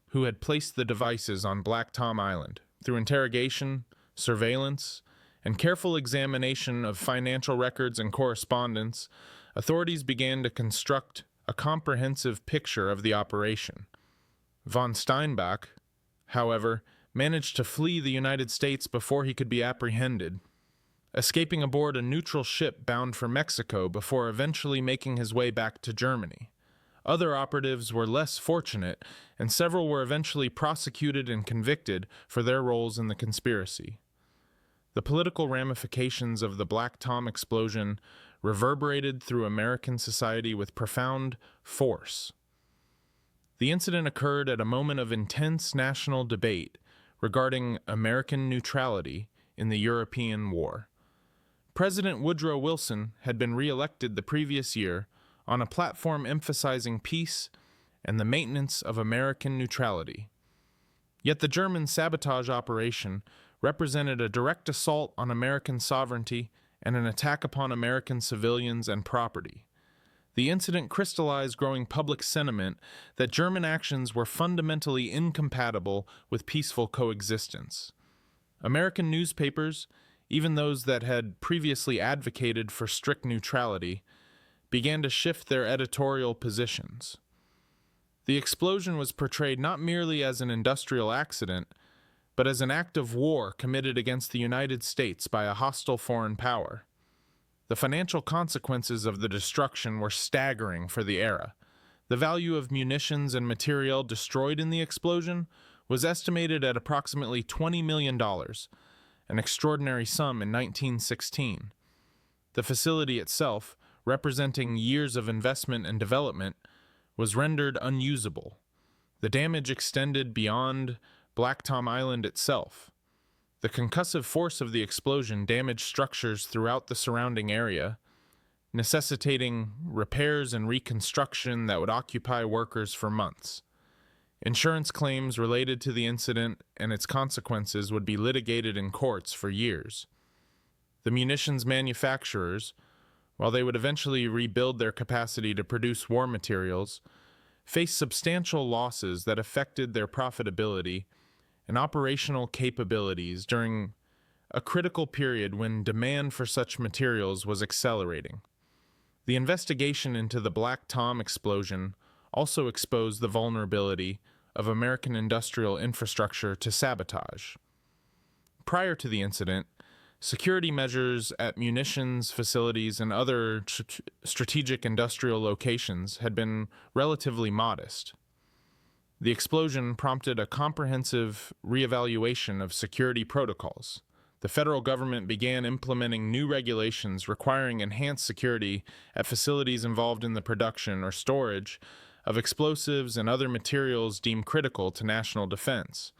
who had placed the devices on Black Tom Island. Through interrogation, surveillance, and careful examination of financial records and correspondence, authorities began to construct a comprehensive picture of the operation. Von Steinbach, however, managed to flee the United States before he could be apprehended, escaping aboard a neutral ship bound for Mexico before eventually making his way back to Germany. Other operatives were less fortunate, and several were eventually prosecuted and convicted for their roles in the conspiracy. The political ramifications of the Black Tom explosion reverberated through American society with profound force. The incident occurred at a moment of intense national debate regarding American neutrality in the European War. President Woodrow Wilson had been re-elected the previous year on a platform emphasizing peace and the maintenance of American neutrality. Yet the German sabotage operation represented a direct assault on American sovereignty and an attack upon American civilians and property. The incident crystallized growing public sentiment that German actions were fundamentally incompatible with peaceful coexistence. American newspapers, even those that had previously advocated for strict neutrality, began to shift their editorial positions. The explosion was portrayed not merely as an industrial accident, but as an act of war committed against the United States by a hostile foreign power. The financial consequences of the destruction were staggering for the era. The value of munitions and material destroyed in the explosion was estimated at approximately $20 million, an extraordinary sum in 1916. The facility itself, representing years of investment and development, was rendered unusable. The damage extended beyond Black Tom Island itself. The concussive force of the explosion damaged structures throughout the surrounding area, necessitating repairs and reconstruction that would occupy workers for months. Insurance claims related to the incident and its consequences would be litigated in courts for years. The munitions manufacturers, while they would eventually rebuild their capacity to produce war materials, faced substantial losses that affected their profitability and operational capabilities during a critical period when demand for such materials was accelerating. The investigation into the Black Tom explosion also exposed the vulnerability of American industrial infrastructure to sabotage. Prior to the incident, security measures at munitions facilities and other strategic industrial locations had been relatively modest. The explosion prompted a comprehensive reevaluation of security protocols. The federal government began implementing new regulations requiring enhanced security at facilities involved in the production or storage of explosives and other materials deemed critical to national defense.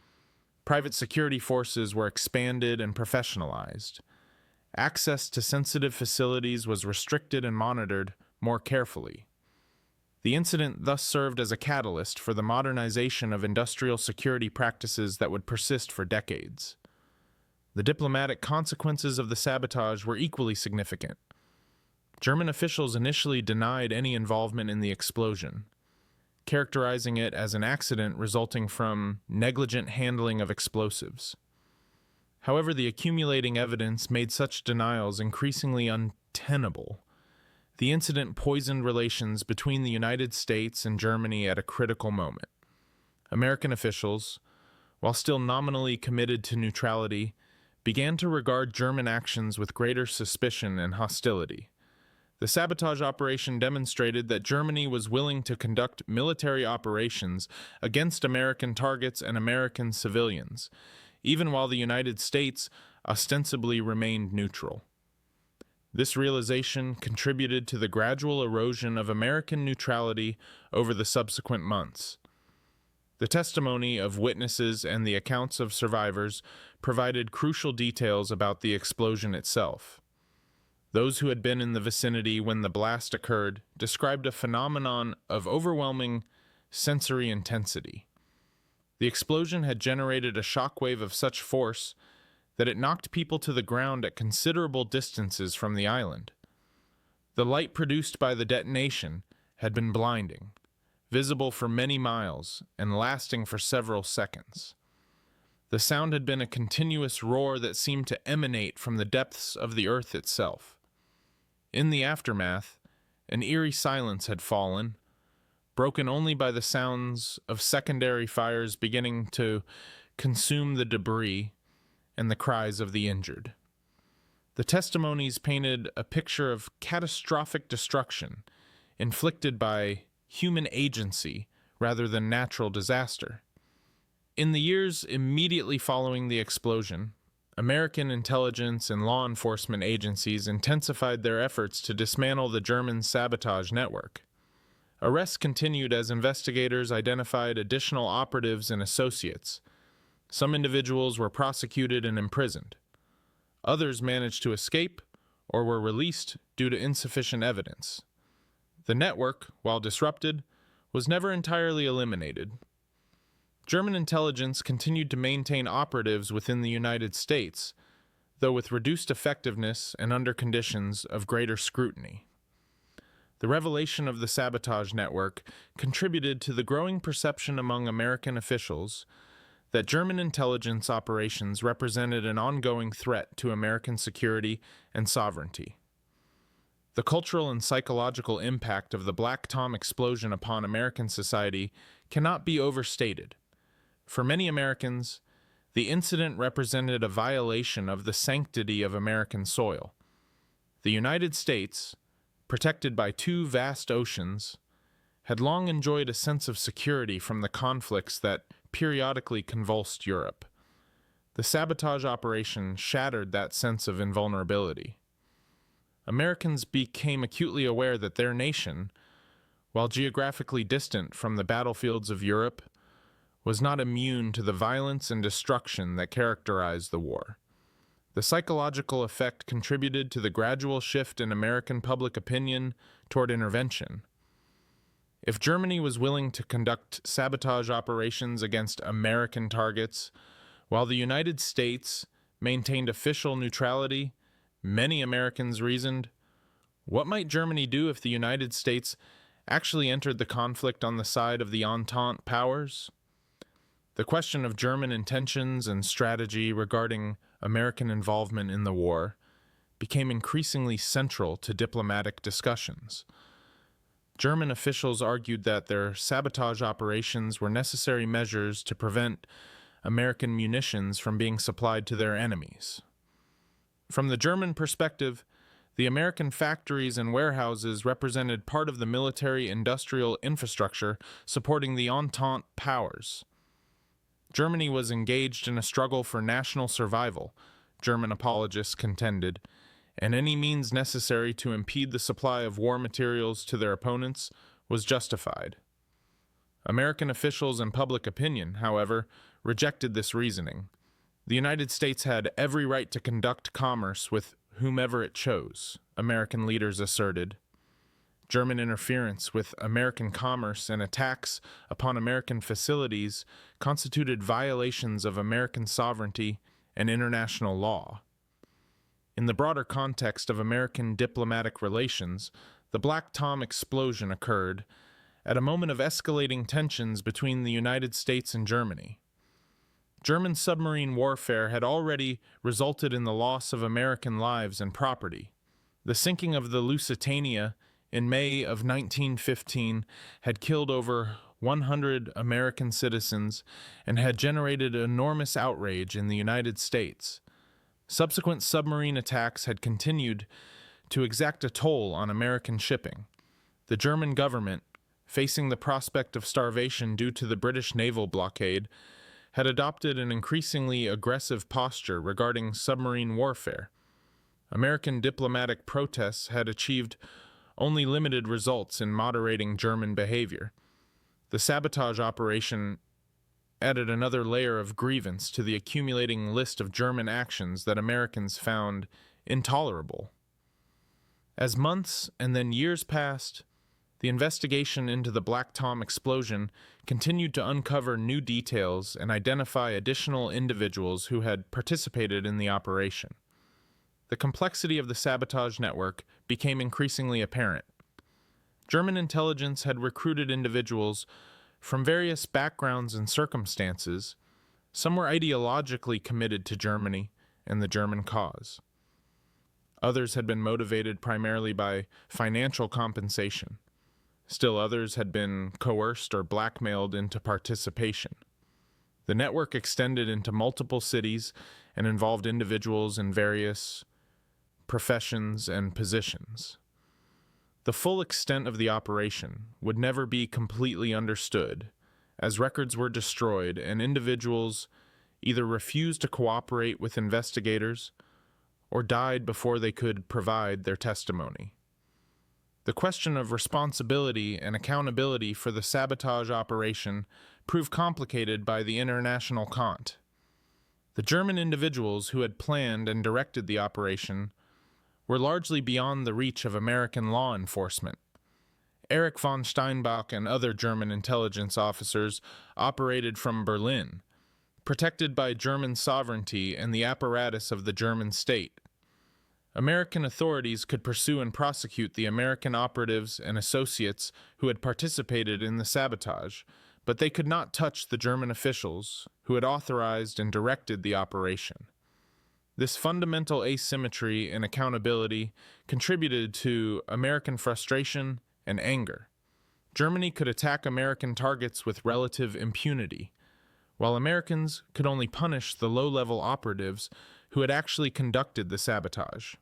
Private security forces were expanded and professionalized. Access to sensitive facilities was restricted and monitored more carefully. The incident thus served as a catalyst for the modernization of industrial security practices that would persist for decades. The diplomatic consequences of the sabotage were equally significant. German officials initially denied any involvement in the explosion, characterizing it as an accident resulting from negligent handling of explosives. However, the accumulating evidence made such denials increasingly untenable. The incident poisoned relations between the United States and Germany at a critical moment. American officials, while still nominally committed to neutrality, began to regard German actions with greater suspicion and hostility. The sabotage operation demonstrated that Germany was willing to conduct military operations against American targets and American civilians, even while the United States ostensibly remained neutral. This realization contributed to the gradual erosion of American neutrality over the subsequent months. The testimony of witnesses and the accounts of survivors provided crucial details about the explosion itself. Those who had been in the vicinity when the blast occurred described a phenomenon of overwhelming sensory intensity. The explosion had generated a shockwave of such force that it knocked people to the ground at considerable distances from the island. The light produced by the detonation had been blinding, visible for many miles and lasting for several seconds. The sound had been a continuous roar that seemed to emanate from the depths of the earth itself. In the aftermath, an eerie silence had fallen, broken only by the sounds of secondary fires beginning to consume the debris and the cries of the injured. The testimonies painted a picture of catastrophic destruction inflicted by human agency rather than natural disaster. In the years immediately following the explosion, American intelligence and law enforcement agencies intensified their efforts to dismantle the German sabotage network. Arrests continued as investigators identified additional operatives and associates. Some individuals were prosecuted and imprisoned. Others managed to escape or were released due to insufficient evidence. The network, while disrupted, was never entirely eliminated. German intelligence continued to maintain operatives within the United States, though with reduced effectiveness and under conditions of greater scrutiny. The revelation of the sabotage network contributed to the growing perception among American officials that German intelligence operations represented an ongoing threat to American security and sovereignty. The cultural and psychological impact of the Black Tom explosion upon American society cannot be overstated. For many Americans, the incident represented a violation of the sanctity of American soil. The United States, protected by two vast oceans, had long enjoyed a sense of security from the conflicts that periodically convulsed Europe. The sabotage operation shattered that sense of invulnerability. Americans became acutely aware that their nation, while geographically distant from the battlefields of Europe, was not immune to the violence and destruction that characterized the war. The psychological effect contributed to the gradual shift in American public opinion toward intervention. If Germany was willing to conduct sabotage operations against American targets, while the United States maintained official neutrality, many Americans reasoned, what might Germany do if the United States actually entered the conflict on the side of the Entente powers? The question of German intentions and strategy regarding American involvement in the war became increasingly central to diplomatic discussions. German officials argued that their sabotage operations were necessary measures to prevent American munitions from being supplied to their enemies. From the German perspective, the American factories and warehouses represented part of the military-industrial infrastructure supporting the Entente powers. Germany was engaged in a struggle for national survival, German apologists contended, and any means necessary to impede the supply of war materials to their opponents was justified. American officials and public opinion, however, rejected this reasoning. The United States had every right to conduct commerce with whomever it chose, American leaders asserted. German interference with American commerce and attacks upon American facilities constituted violations of American sovereignty and international law. In the broader context of American diplomatic relations, the Black Tom explosion occurred at a moment of escalating tensions between the United States and Germany. German submarine warfare had already resulted in the loss of American lives and property. The sinking of the Lusitania in May of 1915 had killed over 100 American citizens and had generated enormous outrage in the United States. Subsequent submarine attacks had continued to exact a toll on American shipping. The German government, facing the prospect of starvation due to the British naval blockade, had adopted an increasingly aggressive posture regarding submarine warfare. American diplomatic protests had achieved only limited results in moderating German behavior. The sabotage operation added another layer of grievance to the accumulating list of German actions that Americans found intolerable. As months and then years passed, the investigation into the Black Tom explosion continued to uncover new details and identify additional individuals who had participated in the operation. The complexity of the sabotage network became increasingly apparent. German intelligence had recruited individuals from various backgrounds and circumstances. Some were ideologically committed to Germany and the German cause. Others had been motivated primarily by financial compensation. Still others had been coerced or blackmailed into participation. The network extended into multiple cities and involved individuals in various professions and positions. The full extent of the operation would never be completely understood, as records were destroyed and individuals either refused to cooperate with investigators or died before they could provide their testimony. The question of responsibility and accountability for the sabotage operation proved complicated by the international cont. The German individuals who had planned and directed the operation were largely beyond the reach of American law enforcement. Erich von Steinbach and other German intelligence officers operated from Berlin, protected by German sovereignty and the apparatus of the German state. American authorities could pursue and prosecute the American operatives and associates who had participated in the sabotage, but they could not touch the German officials who had authorized and directed the operation. This fundamental asymmetry in accountability contributed to American frustration and anger. Germany could attack American targets with relative impunity, while Americans could only punish the low-level operatives who had actually conducted the sabotage.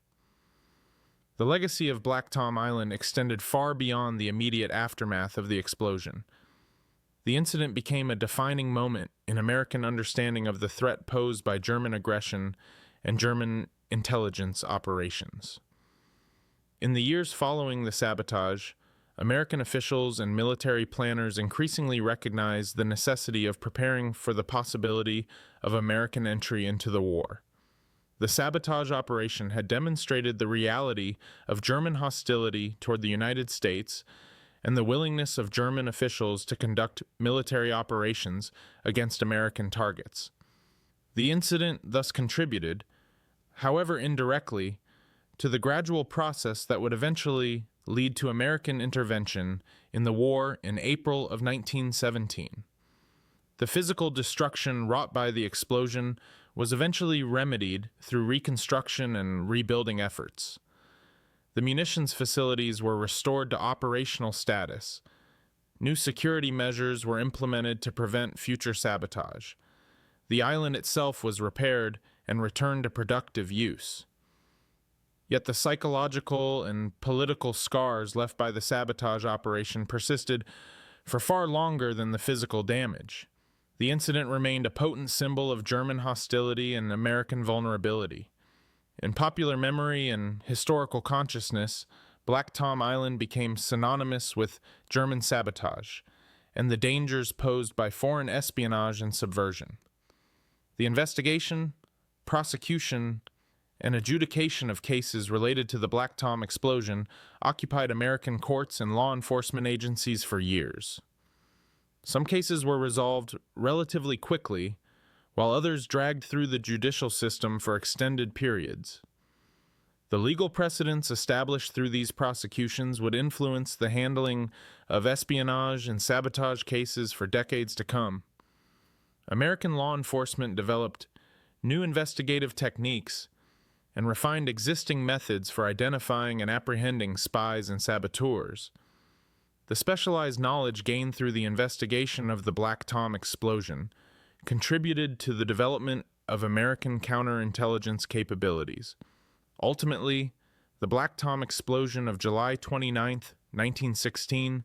The legacy of Black Tom Island extended far beyond the immediate aftermath of the explosion. The incident became a defining moment in American understanding of the threat posed by German aggression and German intelligence operations. In the years following the sabotage, American officials and military planners increasingly recognized the necessity of preparing for the possibility of American entry into the war. The sabotage operation had demonstrated the reality of German hostility toward the United States and the willingness of German officials to conduct military operations against American targets. The incident thus contributed, however indirectly, to the gradual process that would eventually lead to American intervention in the war in April of 1917. The physical destruction wrought by the explosion was eventually remedied through reconstruction and rebuilding efforts. The munitions facilities were restored to operational status. New security measures were implemented to prevent future sabotage. The island itself was repaired and returned to productive use. Yet the psychological and political scars left by the sabotage operation persisted for far longer than the physical damage. The incident remained a potent symbol of German hostility and American vulnerability. In popular memory and historical consciousness, Black Tom Island became synonymous with German sabotage and the dangers posed by foreign espionage and subversion. The investigation, prosecution, and adjudication of cases related to the Black Tom explosion occupied American courts and law enforcement agencies for years. Some cases were resolved relatively quickly, while others dragged through the judicial system for extended periods. The legal precedents established through these prosecutions would influence the handling of espionage and sabotage cases for decades to come. American law enforcement developed new investigative techniques and refined existing methods for identifying and apprehending spies and saboteurs. The specialized knowledge gained through the investigation of the Black Tom explosion contributed to the development of American counterintelligence capabilities. Ultimately, the Black Tom explosion of July 29, 1916,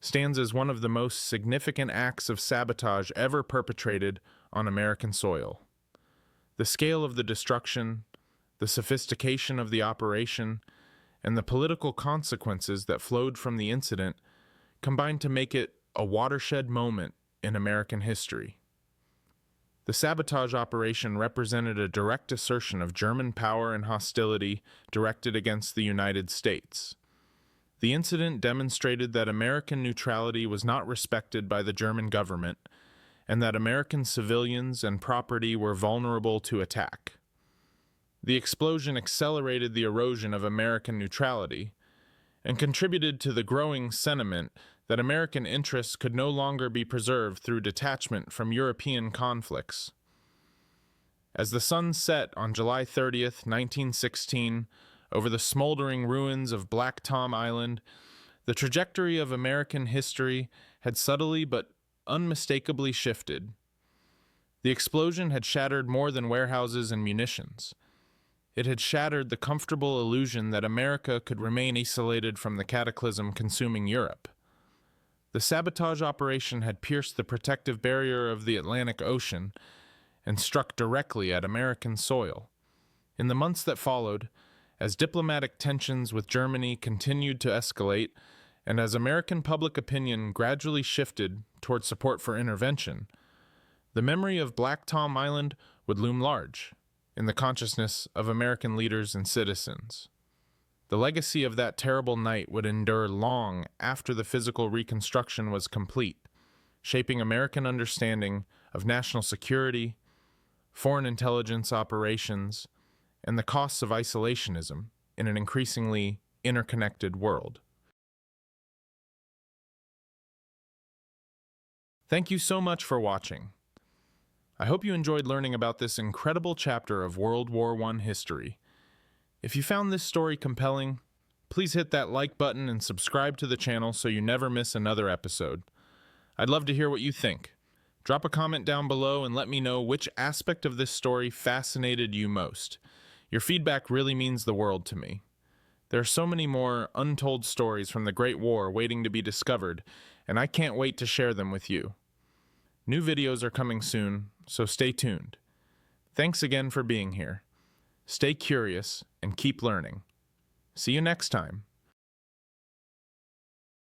stands as one of the most significant acts of sabotage ever perpetrated on American soil. The scale of the destruction, the sophistication of the operation, and the political consequences that flowed from the incident combined to make it a watershed moment in American history. The sabotage operation represented a direct assertion of German power and hostility directed against the United States. The incident demonstrated that American neutrality was not respected by the German government, and that American civilians and property were vulnerable to attack. The explosion accelerated the erosion of American neutrality and contributed to the growing sentiment that American interests could no longer be preserved through detachment from European conflicts. As the sun set on July 30, 1916, over the smoldering ruins of Black Tom Island, the trajectory of American history had subtly but unmistakably shifted. The explosion had shattered more than warehouses and munitions. It had shattered the comfortable illusion that America could remain isolated from the cataclysm consuming Europe. The sabotage operation had pierced the protective barrier of the Atlantic Ocean and struck directly at American soil. In the months that followed, as diplomatic tensions with Germany continued to escalate, and as American public opinion gradually shifted toward support for intervention, the memory of Black Tom Island would loom large in the consciousness of American leaders and citizens. The legacy of that terrible night would endure long after the physical reconstruction was complete, shaping American understanding of national security, foreign intelligence operations, and the costs of isolationism in an increasingly interconnected world. Thank you so much for watching. I hope you enjoyed learning about this incredible chapter of World War I history. If you found this story compelling, please hit that like button and subscribe to the channel so you never miss another episode. I'd love to hear what you think. Drop a comment down below and let me know which aspect of this story fascinated you most. Your feedback really means the world to me. There are so many more untold stories from the Great War waiting to be discovered, and I can't wait to share them with you. New videos are coming soon, so stay tuned. Thanks again for being here. Stay curious and keep learning. See you next time.